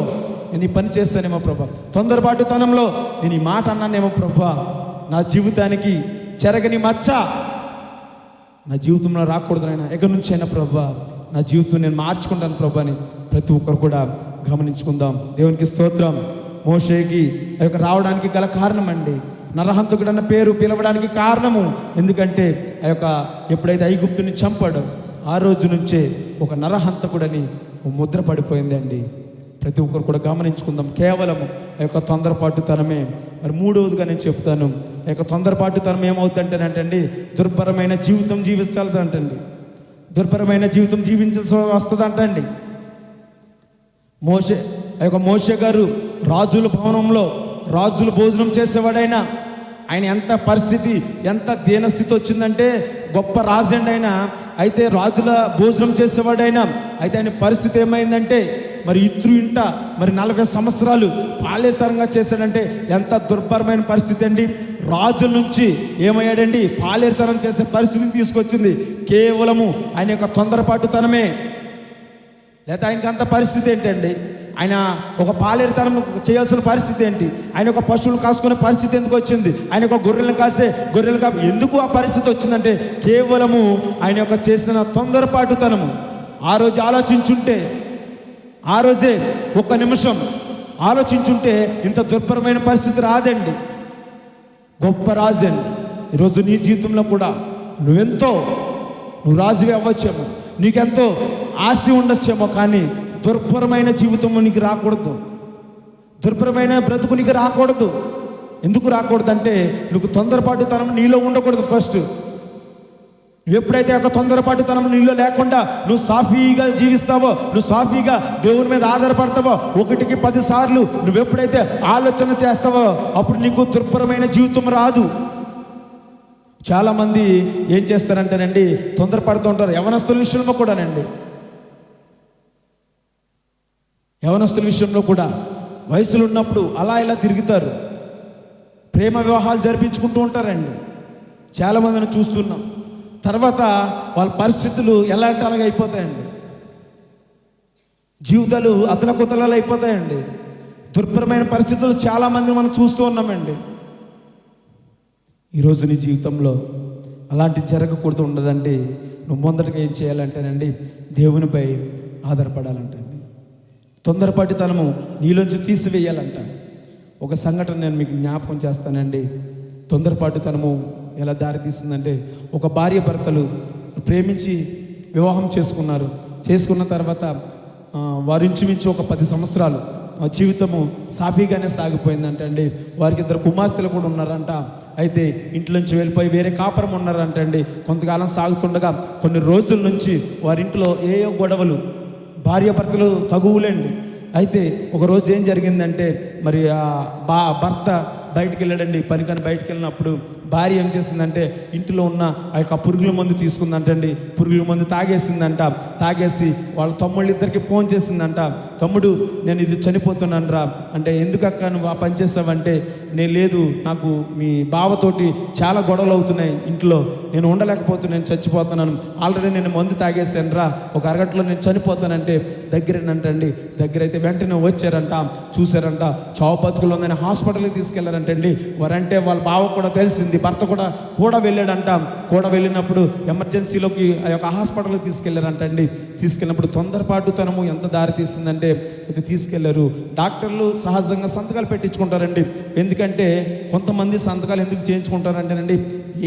నేను ఈ పని చేస్తానేమో ప్రభా, తొందరపాటుతనంలో నేను ఈ మాట అన్నానేమో ప్రభా, నా జీవితానికి చెరగని మచ్చ నా జీవితంలో రాకూడదు నాయన. ఎక్కడి నుంచి అయినా ప్రభా నా జీవితం నేను మార్చుకుంటాను ప్రభా అని ప్రతి ఒక్కరు కూడా గమనించుకుందాం. దేవునికి స్తోత్రం. మోషేకి ఆ యొక్క రావడానికి గల కారణం అండి, నరహంతకుడు అన్న పేరు పిలవడానికి కారణము. ఎందుకంటే ఆ యొక్క ఎప్పుడైతే ఐగుప్తుని చంపాడో ఆ రోజు నుంచే ఒక నరహంతకుడని ముద్ర పడిపోయిందండి. ప్రతి ఒక్కరు కూడా గమనించుకుందాం. కేవలం ఆ యొక్క తొందరపాటుతనమే. మరి మూడవదిగా నేను చెప్తాను, ఆ యొక్క తొందరపాటుతనం ఏమవుతుందంటేనంటండి, దుర్భరమైన జీవితం జీవించాల్సి అంటండి. దుర్భరమైన జీవితం జీవించాల్సి వస్తుంది అంటండి. ఆ యొక్క మోషే గారు రాజుల భవనంలో రాజులు భోజనం చేసేవాడైనా, ఆయన ఎంత పరిస్థితి ఎంత దీనస్థితి వచ్చిందంటే గొప్ప రాజు అండి ఆయన. అయితే రాజుల భోజనం చేసేవాడైనా. అయితే ఆయన పరిస్థితి ఏమైందంటే మరి ఇద్దరు ఇంట మరి 40 సంవత్సరాలు పాలేతరంగా చేశాడంటే ఎంత దుర్భరమైన పరిస్థితి అండి. రాజుల నుంచి ఏమయ్యాడండి, పాలేతనం చేసే పరిస్థితిని తీసుకొచ్చింది కేవలము ఆయన యొక్క తొందరపాటుతనమే. లేదా ఆయనకి అంత పరిస్థితి ఏంటండి, ఆయన ఒక పాలేరుతనం చేయాల్సిన పరిస్థితి ఏంటి, ఆయన ఒక పశువులు కాసుకునే పరిస్థితి ఎందుకు వచ్చింది, ఆయన ఒక గొర్రెలు ఎందుకు ఆ పరిస్థితి వచ్చిందంటే కేవలము ఆయన యొక్క చేసిన తొందరపాటుతనము. ఆ రోజు ఆలోచించుంటే, ఆ రోజే ఒక్క నిమిషం ఆలోచించుంటే ఇంత దుర్భరమైన పరిస్థితి రాదండి. గొప్ప రాజు అండి. ఈరోజు నీ జీవితంలో కూడా నువ్వు రాజువే అవ్వచ్చేమో, నీకెంతో ఆస్తి ఉండొచ్చేమో, కానీ దుర్భరమైన జీవితం నీకు రాకూడదు, దుర్భరమైన బ్రతుకు నీకు రాకూడదు. ఎందుకు రాకూడదు అంటే నువ్వు తొందరపాటుతనం నీలో ఉండకూడదు. ఫస్ట్ నువ్వు ఎప్పుడైతే ఒక తొందరపాటుతనం నీలో లేకుండా నువ్వు సాఫీగా జీవిస్తావో, నువ్వు సాఫీగా దేవుని మీద ఆధారపడతావో, 1కి 10 సార్లు నువ్వు ఎప్పుడైతే ఆలోచన చేస్తావో అప్పుడు నీకు దుర్భరమైన జీవితం రాదు. చాలామంది ఏం చేస్తారంటేనండి, తొందరపడుతూ ఉంటారు. యవనస్తుల విషయంలో కూడానండి, యవనస్తుల విషయంలో కూడా వయసులో ఉన్నప్పుడు అలా ఇలా తిరుగుతారు, ప్రేమ వివాహాలు జరిపించుకుంటూ ఉంటారండి. చాలామందిని చూస్తున్నాం. తర్వాత వాళ్ళ పరిస్థితులు ఎలాంటి అలాగే అయిపోతాయండి, జీవితాలు అతలకుతలాలు అయిపోతాయండి. దుర్భరమైన పరిస్థితులు చాలామంది మనం చూస్తూ ఉన్నామండి. ఈరోజు నీ జీవితంలో అలాంటి జరగకూడదు ఉండదండి. నువ్వు మొదటగా ఏం చేయాలంటేనండి, దేవునిపై ఆధారపడాలంటండి. తొందరపాటుతనము నీలోంచి తీసివేయాలంట. ఒక సంఘటన నేను మీకు జ్ఞాపకం చేస్తానండి. తొందరపాటుతనము ఎలా దారి తీస్తుందంటే, ఒక భార్య భర్తలు ప్రేమించి వివాహం చేసుకున్నారు. చేసుకున్న తర్వాత వారి ఇంచుమించు ఒక 10 సంవత్సరాలు జీవితము సాఫీగానే సాగిపోయిందంట అండి. వారికి 2 కుమార్తెలు కూడా ఉన్నారంట. అయితే ఇంట్లోంచి వెళ్ళిపోయి వేరే కాపురం ఉన్నారంట అండి. కొంతకాలం సాగుతుండగా కొన్ని రోజుల నుంచి వారింట్లో ఏయో గొడవలు, భార్య భర్తలు తగువులేండి. అయితే ఒకరోజు ఏం జరిగిందంటే, మరి భర్త బయటికి వెళ్ళాడండి, పనికని బయటికి వెళ్ళినప్పుడు భార్య ఏం చేసిందంటే ఇంటిలో ఉన్న ఆ యొక్క పురుగుల మందు తీసుకుందంటండి. పురుగుల మందు తాగేసిందంట. తాగేసి వాళ్ళ తమ్ముళ్ళిద్దరికి ఫోన్ చేసిందంట, తమ్ముడు నేను ఇది చనిపోతున్నాను రా అంటే, ఎందుకక్క నువ్వు ఆ పని చేస్తావంటే, నేను లేదు, నాకు మీ బావతోటి చాలా గొడవలు అవుతున్నాయి ఇంట్లో, నేను ఉండలేకపోతున్నాను, నేను చచ్చిపోతున్నాను, ఆల్రెడీ నేను మందు తాగేసాను రా, ఒక అరగంటలో నేను చనిపోతానంటే దగ్గరేనంటండి. దగ్గరైతే వెంటనే వచ్చారంట, చూసారంట చావు బతుకులు ఉందని హాస్పిటల్కి తీసుకెళ్లారంటండి. వారంటే వాళ్ళ బావ కూడా తెలిసింది, భర్త కూడా వెళ్ళాడంట. కూడా వెళ్ళినప్పుడు ఎమర్జెన్సీలోకి ఆ యొక్క హాస్పిటల్కి తీసుకెళ్లారంటండి. తీసుకెళ్ళినప్పుడు తొందరపాటుతనము ఎంత దారి తీసిందంటే, ఇది తీసుకెళ్లారు. డాక్టర్లు సహజంగా సంతకాలు పెట్టించుకుంటారండి. ఎందుకంటే కొంతమంది సంతకాలు ఎందుకు చేయించుకుంటారంటేనండి,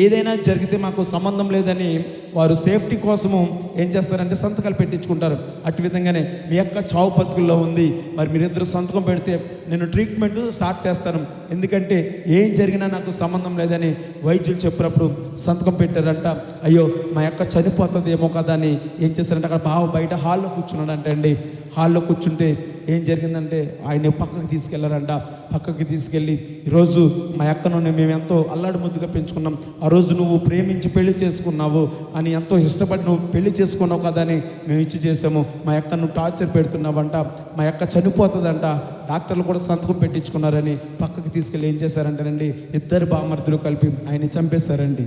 ఏదైనా జరిగితే మాకు సంబంధం లేదని వారు సేఫ్టీ కోసము ఏం చేస్తారంటే సంతకాలు పెట్టించుకుంటారు. అటు విధంగానే మీ యొక్క చావు బతుకుల్లో ఉంది, మరి మీరిద్దరు సంతకం పెడితే నేను ట్రీట్మెంట్ స్టార్ట్ చేస్తాను, ఎందుకంటే ఏం జరిగినా నాకు సంబంధం లేదని వైద్యులు చెప్పినప్పుడు సంతకం పెట్టారంట. అయ్యో మా యొక్క చనిపోతుంది ఏమో కదా అని ఏం చేశారంటే, అక్కడ బావ బయట హాల్లో కూర్చున్నాడంట అండి. హాల్లో కూర్చుంటే ఏం జరిగిందంటే, ఆయన పక్కకి తీసుకెళ్లారంట. పక్కకి తీసుకెళ్ళి, ఈరోజు మా అక్కను మేము ఎంతో అల్లాడి ముద్దుగా పెంచుకున్నాం, ఆ రోజు నువ్వు ప్రేమించి పెళ్లి చేసుకున్నావు అని, ఎంతో ఇష్టపడి నువ్వు పెళ్లి చేసుకున్నావు కదా అని మేము ఇచ్చి చేసాము, మా అక్క నువ్వు టార్చర్ పెడుతున్నావంట, మా అక్క చనిపోతుందంట, డాక్టర్లు కూడా సంతకం పెట్టించుకున్నారని పక్కకి తీసుకెళ్ళి ఏం చేశారంటేనండి, 2 బామర్దులు కలిపి ఆయన చంపేశారండి.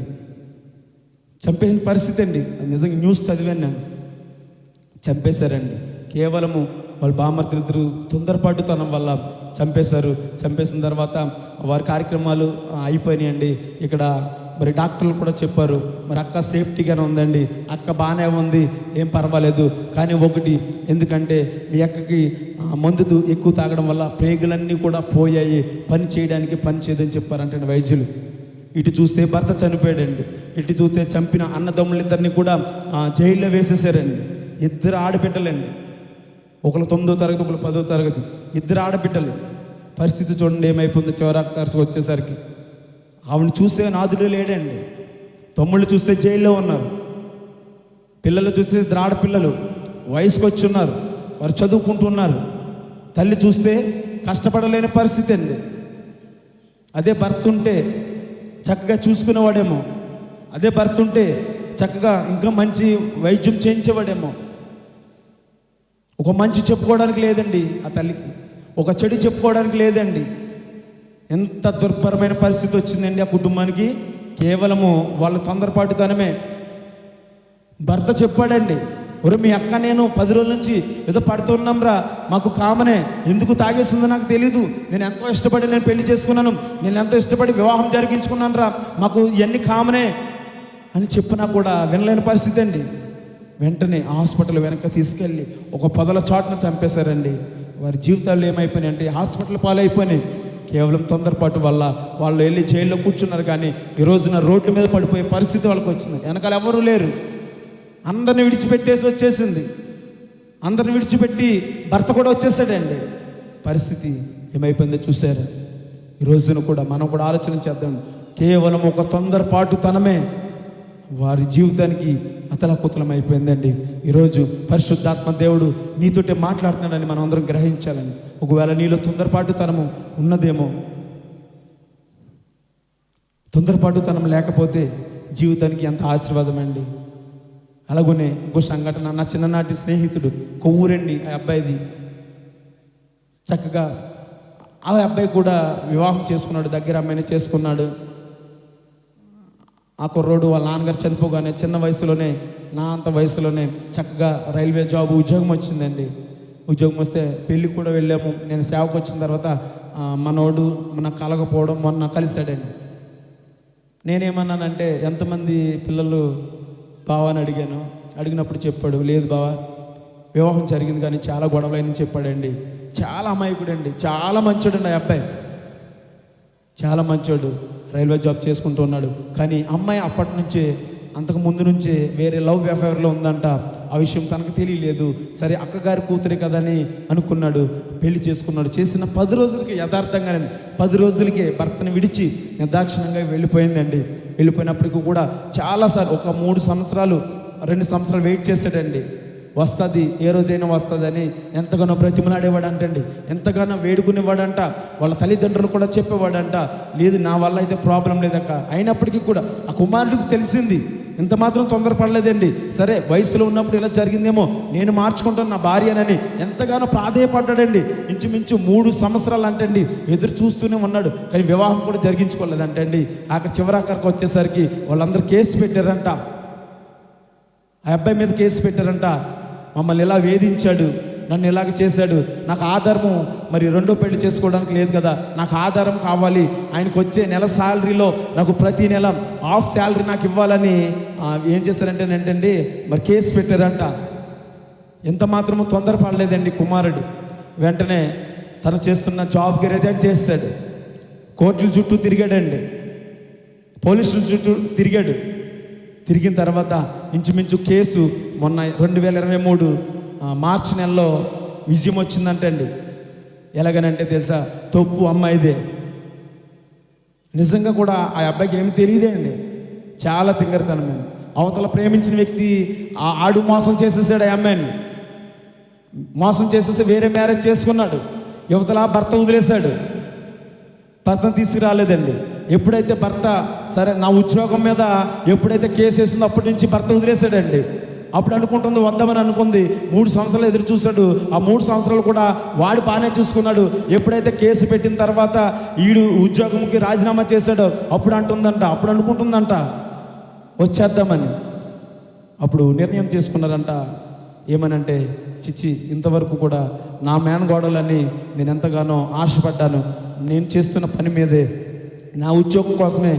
చంపేసిన పరిస్థితి అండి, నిజంగా న్యూస్ చదివాను నేను. చంపేశారండి. కేవలము వాళ్ళ బామర్దులు తొందరపాటుతనం వల్ల చంపేశారు. చంపేసిన తర్వాత వారి కార్యక్రమాలు అయిపోయినాయండి. ఇక్కడ మరి డాక్టర్లు కూడా చెప్పారు, మరి అక్క సేఫ్టీగానే ఉందండి, అక్క బాగానే ఉంది, ఏం పర్వాలేదు, కానీ ఒకటి, ఎందుకంటే మీ అక్కకి మందు ఎక్కువ తాగడం వల్ల ప్రేగులన్నీ కూడా పోయాయి, పని చేయడానికి పని చేయదని చెప్పారంటే వైద్యులు. ఇటు చూస్తే భర్త చనిపోయాడండి, ఇటు చూస్తే చంపిన అన్నదమ్ములిద్దరిని కూడా జైల్లో వేసేసారండి. 2 ఆడబిడ్డలండి, ఒకరు 9వ తరగతి, ఒకరు 10వ తరగతి, 2 ఆడబిడ్డలు. పరిస్థితి చూడండి ఏమైపోయిందో. చివరికి వచ్చేసరికి ఆవిడని చూస్తే నాదుడు లేడండి. తమ్ముళ్ళు చూస్తే జైల్లో ఉన్నారు, పిల్లలు చూస్తే 2 ఆడపిల్లలు వయసుకు వచ్చి ఉన్నారు, వారు చదువుకుంటున్నారు. తల్లి చూస్తే కష్టపడలేని పరిస్థితి అండి. అదే భర్త ఉంటే చక్కగా చూసుకునేవాడేమో, అదే భర్త ఉంటే చక్కగా ఇంకా మంచి వైద్యం చేయించేవాడేమో. ఒక మంచి చెప్పుకోవడానికి లేదండి ఆ తల్లికి, ఒక చెడు చెప్పుకోవడానికి లేదండి. ఎంత దుర్భరమైన పరిస్థితి వచ్చిందండి ఆ కుటుంబానికి. కేవలము వాళ్ళ తొందరపాటుతనమే. భర్త చెప్పాడండి, ఒరే మీ అక్క నేను 10 రోజుల నుంచి ఏదో పడుతున్నాంరా, మాకు కామనే, ఎందుకు తాగేసిందో నాకు తెలీదు, నేను ఎంతో ఇష్టపడి నేను పెళ్లి చేసుకున్నాను, నేను ఎంతో ఇష్టపడి వివాహం జరిగించుకున్నాను రా, మాకు ఇవన్నీ కామనే అని చెప్పినా కూడా వినలేని పరిస్థితి అండి. వెంటనే హాస్పిటల్ వెనక తీసుకెళ్ళి ఒక పొదల చాటును చంపేశారండి. వారి జీవితాలు ఏమైపోయినాయి అంటే హాస్పిటల్ పాలైపోయినాయి. కేవలం తొందరపాటు వల్ల వాళ్ళు వెళ్ళి జైల్లో కూర్చున్నారు. కానీ ఈ రోజున రోడ్డు మీద పడిపోయే పరిస్థితి వాళ్ళకి వచ్చింది. వెనకాల ఎవరూ లేరు, అందరిని విడిచిపెట్టేసి వచ్చేసింది. అందరిని విడిచిపెట్టి భర్త కూడా వచ్చేసాడండి. పరిస్థితి ఏమైపోయిందో చూసారు. ఈ రోజున కూడా మనం కూడా ఆలోచన చేద్దాం. కేవలం ఒక తొందరపాటుతనమే వారి జీవితానికి అతలాకుతలం అయిపోయిందండి. ఈరోజు పరిశుద్ధాత్మ దేవుడు నీతోటే మాట్లాడుతున్నాడని మనం అందరం గ్రహించాలని. ఒకవేళ నీలో తొందరపాటుతనము ఉన్నదేమో, తొందరపాటుతనం లేకపోతే జీవితానికి ఎంత ఆశీర్వాదం అండి. అలాగనే ఇంకో సంఘటన, నా చిన్ననాటి స్నేహితుడు కొవ్వూరండి ఆ అబ్బాయిది. చక్కగా ఆ అబ్బాయి కూడా వివాహం చేసుకున్నాడు, దగ్గర అమ్మాయిని చేసుకున్నాడు. ఆ కుర్రోడు వాళ్ళ నాన్నగారు చనిపోగానే చిన్న వయసులోనే, నా అంత వయసులోనే చక్కగా రైల్వే జాబ్ ఉద్యోగం వచ్చిందండి. ఉద్యోగం వస్తే పెళ్ళికి కూడా వెళ్ళాము. నేను సేవకు వచ్చిన తర్వాత మనోడు నాకు కలగపోవడం మొన్న కలిశాడండి. నేనేమన్నానంటే ఎంతమంది పిల్లలు బావా అని అడిగాను. అడిగినప్పుడు చెప్పాడు, లేదు బావా వివాహం జరిగింది కానీ చాలా గొడవలైనని చెప్పాడండి. చాలా అమాయకుడండి, చాలా మంచోడండి ఆ అబ్బాయి, చాలా మంచోడు. రైల్వే జాబ్ చేసుకుంటూ ఉన్నాడు. కానీ అమ్మాయి అప్పటి నుంచే, అంతకు ముందు నుంచే వేరే లవ్ అఫైర్లో ఉందంట. ఆ విషయం తనకు తెలియలేదు. సరే అక్కగారి కూతురే కదా అని అనుకున్నాడు, పెళ్లి చేసుకున్నాడు. చేసిన 10 రోజులకి యథార్థంగానే 10 రోజులకే భర్తను విడిచి నిర్దాక్షిణ్యంగా వెళ్ళిపోయిందండి. వెళ్ళిపోయినప్పటికీ కూడా చాలాసార్లు ఒక 3 సంవత్సరాలు 2 సంవత్సరాలు వెయిట్ చేశాడండి. వస్తుంది, ఏ రోజైనా వస్తుందని ఎంతగానో బ్రతిమలాడేవాడంటండి, ఎంతగానో వేడుకునేవాడంట. వాళ్ళ తల్లిదండ్రులు కూడా చెప్పేవాడంట, లేదు నా వల్ల అయితే ప్రాబ్లం లేదక్క. అయినప్పటికీ కూడా ఆ కుమారుడికి తెలిసింది, ఇంత మాత్రం తొందరపడలేదండి. సరే వయసులో ఉన్నప్పుడు ఇలా జరిగిందేమో, నేను మార్చుకుంటాను నా భార్యనని ఎంతగానో ప్రాధేయపడ్డాడండి. ఇంచుమించు 3 సంవత్సరాలు అంటండి ఎదురు చూస్తూనే ఉన్నాడు. కానీ వివాహం కూడా జరిగించుకోలేదంటండి. చివరాఖరికి వచ్చేసరికి వాళ్ళందరూ కేసు పెట్టారంట. ఆ అబ్బాయి మీద కేసు పెట్టారంట. మమ్మల్ని ఇలా వేధించాడు, నన్ను ఇలాగ చేశాడు, నాకు ఆధారము మరి 2వ పెళ్లి చేసుకోవడానికి లేదు కదా, నాకు ఆధారం కావాలి, ఆయనకు వచ్చే నెల శాలరీలో నాకు ప్రతి నెల హాఫ్ శాలరీ నాకు ఇవ్వాలని ఏం చేశారంటే ఏంటండి మరి కేసు పెట్టారంట. ఎంత మాత్రము తొందరపడలేదండి కుమారుడు. వెంటనే తను చేస్తున్న జాబ్కి రిజైన్ చేశాడు. కోర్టుల చుట్టూ తిరిగాడండి, పోలీసుల చుట్టూ తిరిగాడు. తిరిగిన తర్వాత ఇంచుమించు కేసు మొన్న 2023 మార్చి నెలలో విజయం వచ్చిందంటండి. ఎలాగనంటే తెలుసా, తప్పు అమ్మాయిదే. నిజంగా కూడా ఆ అబ్బాయికి ఏమి తెలియదే అండి, చాలా తింగరతనమైంది. అవతల ప్రేమించిన వ్యక్తి ఆడు మోసం చేసేసాడు. ఆ అమ్మాయిని మోసం చేసేసి వేరే మ్యారేజ్ చేసుకున్నాడు. యువతల భర్త వదిలేశాడు, భర్తను తీసుకురాలేదండి. ఎప్పుడైతే భర్త సరే నా ఉద్యోగం మీద ఎప్పుడైతే కేసు వేసిందో అప్పటి నుంచి భర్త వదిలేశాడండి. అప్పుడు అనుకుంటుంది వద్దామని అనుకుంది. 3 సంవత్సరాలు ఎదురు చూశాడు. ఆ 3 సంవత్సరాలు కూడా వాడు బాగానే చూసుకున్నాడు. ఎప్పుడైతే కేసు పెట్టిన తర్వాత ఈడు ఉద్యోగంకి రాజీనామా చేశాడో అప్పుడు అంటుందంట, అప్పుడు అనుకుంటుందంట వచ్చేద్దామని. అప్పుడు నిర్ణయం చేసుకున్నారంట. ఏమనంటే, చిచ్చి ఇంతవరకు కూడా నా మేనగోడలని నేను ఎంతగానో ఆశపడ్డాను, నేను చేస్తున్న పని మీదే, నా ఉద్యోగం కోసమే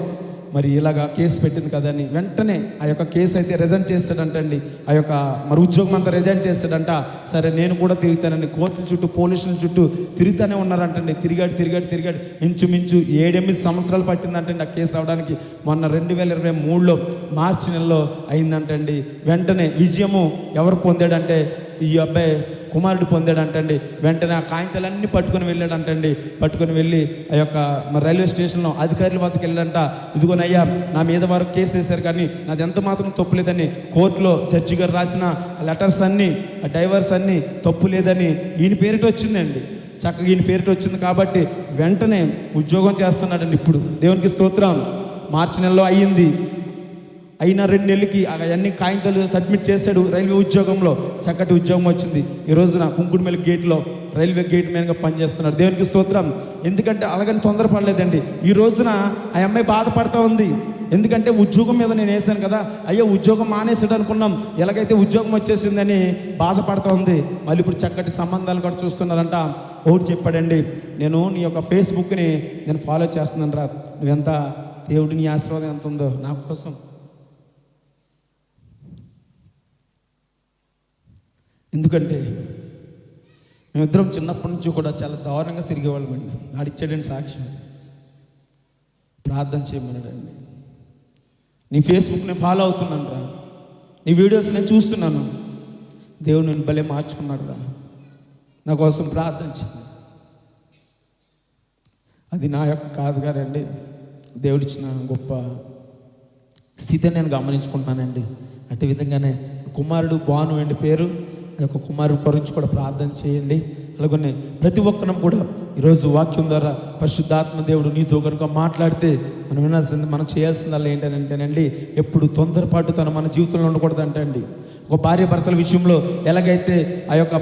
మరి ఇలాగా కేసు పెట్టింది కదని వెంటనే ఆ యొక్క కేసు అయితే రిజైన్ చేస్తాడంటండి. ఆ యొక్క మరి ఉద్యోగం అంతా రిజైన్ చేస్తాడంట. సరే నేను కూడా తిరుగుతానని కోర్టుల చుట్టూ పోలీసుల చుట్టూ తిరుగుతూనే ఉన్నారంటండి. తిరిగాడు. ఇంచుమించు 7-8 సంవత్సరాలు పట్టిందంటండి ఆ కేసు అవడానికి. మొన్న 2023లో మార్చి నెలలో అయిందంటండి. వెంటనే విజయము ఎవరు పొందాడంటే ఈ అబ్బాయి కుమారుడు పొందాడంటండి. వెంటనే ఆ కాగితాలన్నీ పట్టుకొని వెళ్ళాడంటండి. పట్టుకొని వెళ్ళి ఆ యొక్క మరి రైల్వే స్టేషన్లో అధికారుల వద్దకు వెళ్ళాడంట. ఇదిగోనయ్యా నా మీద వారు కేసు వేశారు కానీ నాది ఎంత మాత్రం తప్పు లేదని, కోర్టులో జడ్జి గారు రాసిన లెటర్స్ అన్నీ, ఆ డైవర్స్ అన్నీ తప్పు లేదని ఈయన పేరిట వచ్చిందండి. చక్కగా ఈయన పేరిట వచ్చింది కాబట్టి వెంటనే ఉద్యోగం చేస్తున్నాడండి. ఇప్పుడు దేవునికి స్తోత్రం. మార్చి నెలలో అయ్యింది. అయినా 2 నెలలకి అవన్నీ కాగితాలు సబ్మిట్ చేశాడు. రైల్వే ఉద్యోగంలో చక్కటి ఉద్యోగం వచ్చింది. ఈ రోజున కుంకుడుమెల్లి గేట్లో రైల్వే గేట్ మ్యాన్గా పనిచేస్తున్నాడు. దేవునికి స్తోత్రం. ఎందుకంటే అలాగని తొందరపడలేదండి. ఈ రోజున ఆ అమ్మాయి బాధపడతా ఉంది. ఎందుకంటే ఉద్యోగం మీద నేను వేసాను కదా, అయ్యో ఉద్యోగం మానేసాడు అనుకున్నాం, ఎలాగైతే ఉద్యోగం వచ్చేసిందని బాధపడతా ఉంది. మళ్ళీ ఇప్పుడు చక్కటి సంబంధాలు కూడా చూస్తున్నారంట. ఒకటి చెప్పాడండి, నేను నీ యొక్క ఫేస్బుక్ని నేను ఫాలో చేస్తున్నాను రా, నువ్వెంత దేవుడి నీ ఆశీర్వాదం ఎంత ఉందో నా కోసం. ఎందుకంటే మేమిద్దరం చిన్నప్పటి నుంచి కూడా చాలా దారుణంగా తిరిగేవాళ్ళమండి. ఆడిచ్చాడండి సాక్ష్యం, ప్రార్థన చేయమన్నాడండి. నీ ఫేస్బుక్ నేను ఫాలో అవుతున్నాను రా, నీ వీడియోస్ నేను చూస్తున్నాను, దేవుడు నేను భలే మార్చుకున్నాడు రా, నా కోసం ప్రార్థన చేయండి. అది నా యొక్క కాదు కాదండి, దేవుడిచ్చిన గొప్ప స్థితిని నేను గమనించుకుంటున్నానండి. అటు విధంగానే కుమారుడు భాను అండి పేరు, ఆ యొక్క కుమారుడు గురించి కూడా ప్రార్థన చేయండి. అలాగనే ప్రతి ఒక్కరం కూడా ఈరోజు వాక్యం ద్వారా పరిశుద్ధాత్మ దేవుడు నీతో కనుక మాట్లాడితే మనం వినాల్సింది, మనం చేయాల్సిందల్లా ఏంటంటేనండి, ఎప్పుడు తొందరపాటు తన మన జీవితంలో ఉండకూడదు అంటండి. ఒక భార్య భర్తల విషయంలో ఎలాగైతే ఆ యొక్క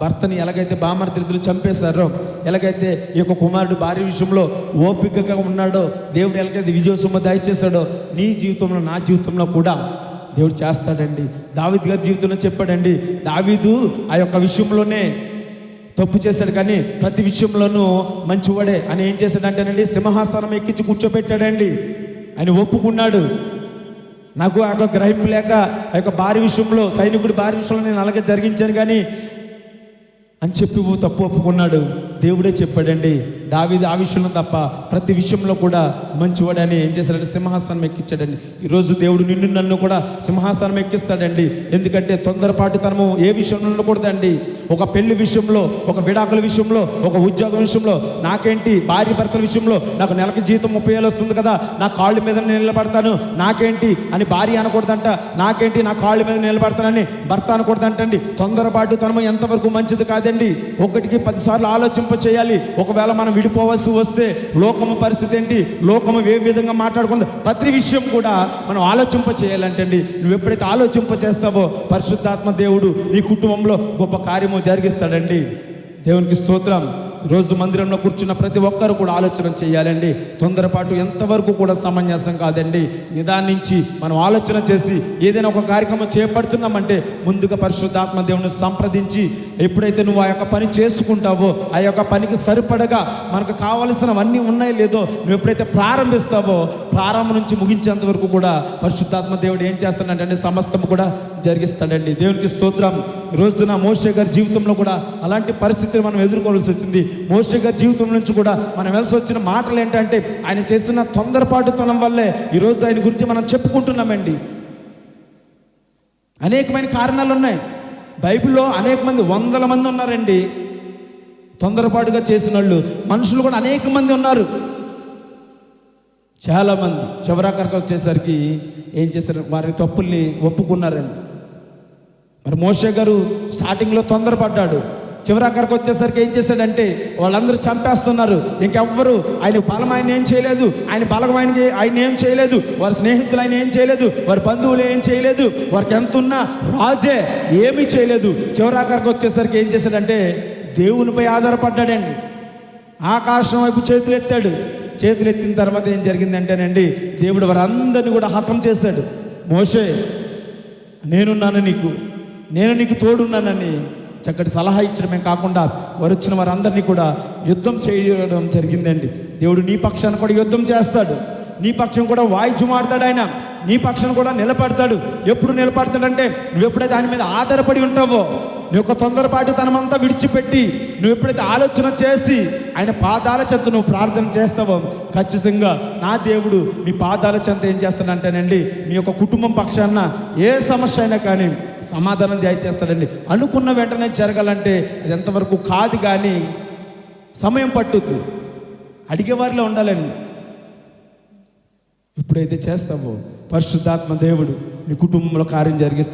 భర్తని ఎలాగైతే బామర్దిద్దరు చంపేశారో, ఎలాగైతే ఈ యొక్క కుమారుడు భార్య విషయంలో ఓపికగా ఉన్నాడో, దేవుడు ఎలాగైతే విజయసొమ్ము దయచేశాడో, నీ జీవితంలో నా జీవితంలో కూడా దేవుడు చేస్తాడండి. దావీదు గారి జీవితంలో చెప్పాడండి, దావీదు ఆ యొక్క విషయంలోనే తప్పు చేశాడు కానీ ప్రతి విషయంలోనూ మంచివాడే అని ఏం చేశాడంటేనండి, సింహాసనం ఎక్కించి కూర్చోబెట్టాడండి. ఆయన ఒప్పుకున్నాడు, నాకు ఆ యొక్క గ్రహింపు లేక ఆ యొక్క భార్య విషయంలో, సైనికుడి భార్య విషయంలో నేను అలాగే జరిగించాను కానీ అని చెప్పి తప్పు ఒప్పుకున్నాడు. దేవుడే చెప్పాడండి, దావీదు ఆ విషయంలో తప్ప ప్రతి విషయంలో కూడా మంచివాడని ఏం చేశాడంటే సింహాసనం ఎక్కించాడండి. ఈరోజు దేవుడు నిన్ను నన్ను కూడా సింహాసనం ఎక్కిస్తాడండి. ఎందుకంటే తొందరపాటుతనము ఏ విషయంలో ఉండకూడదండి. ఒక పెళ్లి విషయంలో, ఒక విడాకుల విషయంలో, ఒక ఉద్యోగం విషయంలో, నాకేంటి భార్య భర్తల విషయంలో నాకు నెలకి జీతం 30,000 వస్తుంది కదా, నా కాళ్ళ మీద నేను నిలబడతాను నాకేంటి అని భార్య అనకూడదంట. నాకేంటి నా కాళ్ళ మీద నిలబడతానని భర్త అనకూడదంటండి. తొందరపాటుతనము ఎంతవరకు మంచిది కాదండి. 1కి 10 సార్లు ఆలోచింప చేయాలి. ఒకవేళ మనం విడిపోవాల్సి వస్తే లోకము పరిస్థితి ఏంటి, లోకము ఏ విధంగా మాట్లాడుకుందో ప్రతి విషయం కూడా మనం ఆలోచింప చేయాలంటండి. నువ్వు ఎప్పుడైతే ఆలోచింప చేస్తావో పరిశుద్ధాత్మ దేవుడు నీ కుటుంబంలో గొప్ప కార్యము జరిగిస్తాడండి. దేవునికి స్తోత్రం. రోజు మందిరంలో కూర్చున్న ప్రతి ఒక్కరు కూడా ఆలోచన చేయాలండి. తొందరపాటు ఎంతవరకు కూడా సమంజసం కాదండి. నిదానించి మనం ఆలోచన చేసి ఏదైనా ఒక కార్యక్రమం చేపడుతున్నామంటే ముందుగా పరిశుద్ధాత్మ దేవుని సంప్రదించి, ఎప్పుడైతే నువ్వు ఆ యొక్క పని చేసుకుంటావో ఆ యొక్క పనికి సరిపడగా మనకు కావలసినవన్నీ ఉన్నాయో లేదో నువ్వు ఎప్పుడైతే ప్రారంభిస్తావో ప్రారంభం నుంచి ముగించేంత వరకు కూడా పరిశుద్ధాత్మ దేవుడు ఏం చేస్తాడంటే సమస్తం కూడా జరిగిస్తాడండి. దేవునికి స్తోత్రం. ఈ రోజున మోషే గారి జీవితంలో కూడా అలాంటి పరిస్థితిని మనం ఎదుర్కోవాల్సి వచ్చింది. మోషే గారి జీవితం నుంచి కూడా మనం వెళ్సి వచ్చిన మాటలు ఏంటంటే ఆయన చేసిన తొందరపాటుతనం వల్లే ఈరోజు ఆయన గురించి మనం చెప్పుకుంటున్నామండి. అనేకమైన కారణాలు ఉన్నాయి. బైబిల్లో అనేక మంది, 100 మంది ఉన్నారండి తొందరపాటుగా చేసిన వాళ్ళు. మనుషులు కూడా అనేక మంది ఉన్నారు. చాలామంది చివరాఖరికి వచ్చేసరికి ఏం చేశారు, వారి తప్పుల్ని ఒప్పుకున్నారండి. మరి మోషే గారు స్టార్టింగ్లో తొందరపడ్డాడు. చివరాఖరికి వచ్చేసరికి ఏం చేశాడంటే వాళ్ళందరూ చంపేస్తున్నారు. ఇంకెవ్వరు ఆయన బలం ఆయన ఏం చేయలేదు, ఆయన బలం ఆయన ఏం చేయలేదు, వారి స్నేహితులు ఆయన ఏం చేయలేదు, వారి బంధువులు ఏం చేయలేదు, వారికి ఎంత ఉన్నా రాజే ఏమీ చేయలేదు. చివరాఖరికి వచ్చేసరికి ఏం చేశాడంటే దేవునిపై ఆధారపడ్డాడండి. ఆకాశం వైపు చేతులు ఎత్తాడు. చేతులు ఎత్తిన తర్వాత ఏం జరిగిందంటేనండి దేవుడు వారందరినీ కూడా హతం చేశాడు. మోషే నేనున్నాను నీకు, నేను నీకు తోడున్నానని చక్కటి సలహా ఇచ్చడమే కాకుండా వారు వచ్చిన వారందరినీ కూడా యుద్ధం చేయడం జరిగిందండి. దేవుడు నీ పక్షాన్ని కూడా యుద్ధం చేస్తాడు, నీ పక్షం కూడా వాయిద్యం ఆడతాడు. ఆయన నీ పక్షం కూడా నిలబడతాడు. ఎప్పుడు నిలబడతాడంటే నువ్వు ఎప్పుడైతే ఆయన మీద ఆధారపడి ఉంటావో, నీ యొక్క తొందరపాటుతనమంతా విడిచిపెట్టి నువ్వు ఎప్పుడైతే ఆలోచన చేసి ఆయన పాదాల చెంత నువ్వు ప్రార్థన చేస్తావో ఖచ్చితంగా నా దేవుడు మీ పాదాల చెంత ఏం చేస్తాడంటేనండి మీ యొక్క కుటుంబం పక్షాన ఏ సమస్య అయినా కానీ సమాధానం చేస్తాడండి. అనుకున్న వెంటనే జరగాలంటే అది ఎంతవరకు కాదు కానీ సమయం పట్టుద్ది. అడిగేవారిలో ఉండాలండి. ఎప్పుడైతే చేస్తావో పరిశుద్ధాత్మ దేవుడు నీ కుటుంబంలో కార్యం జరిగిస్తాడు.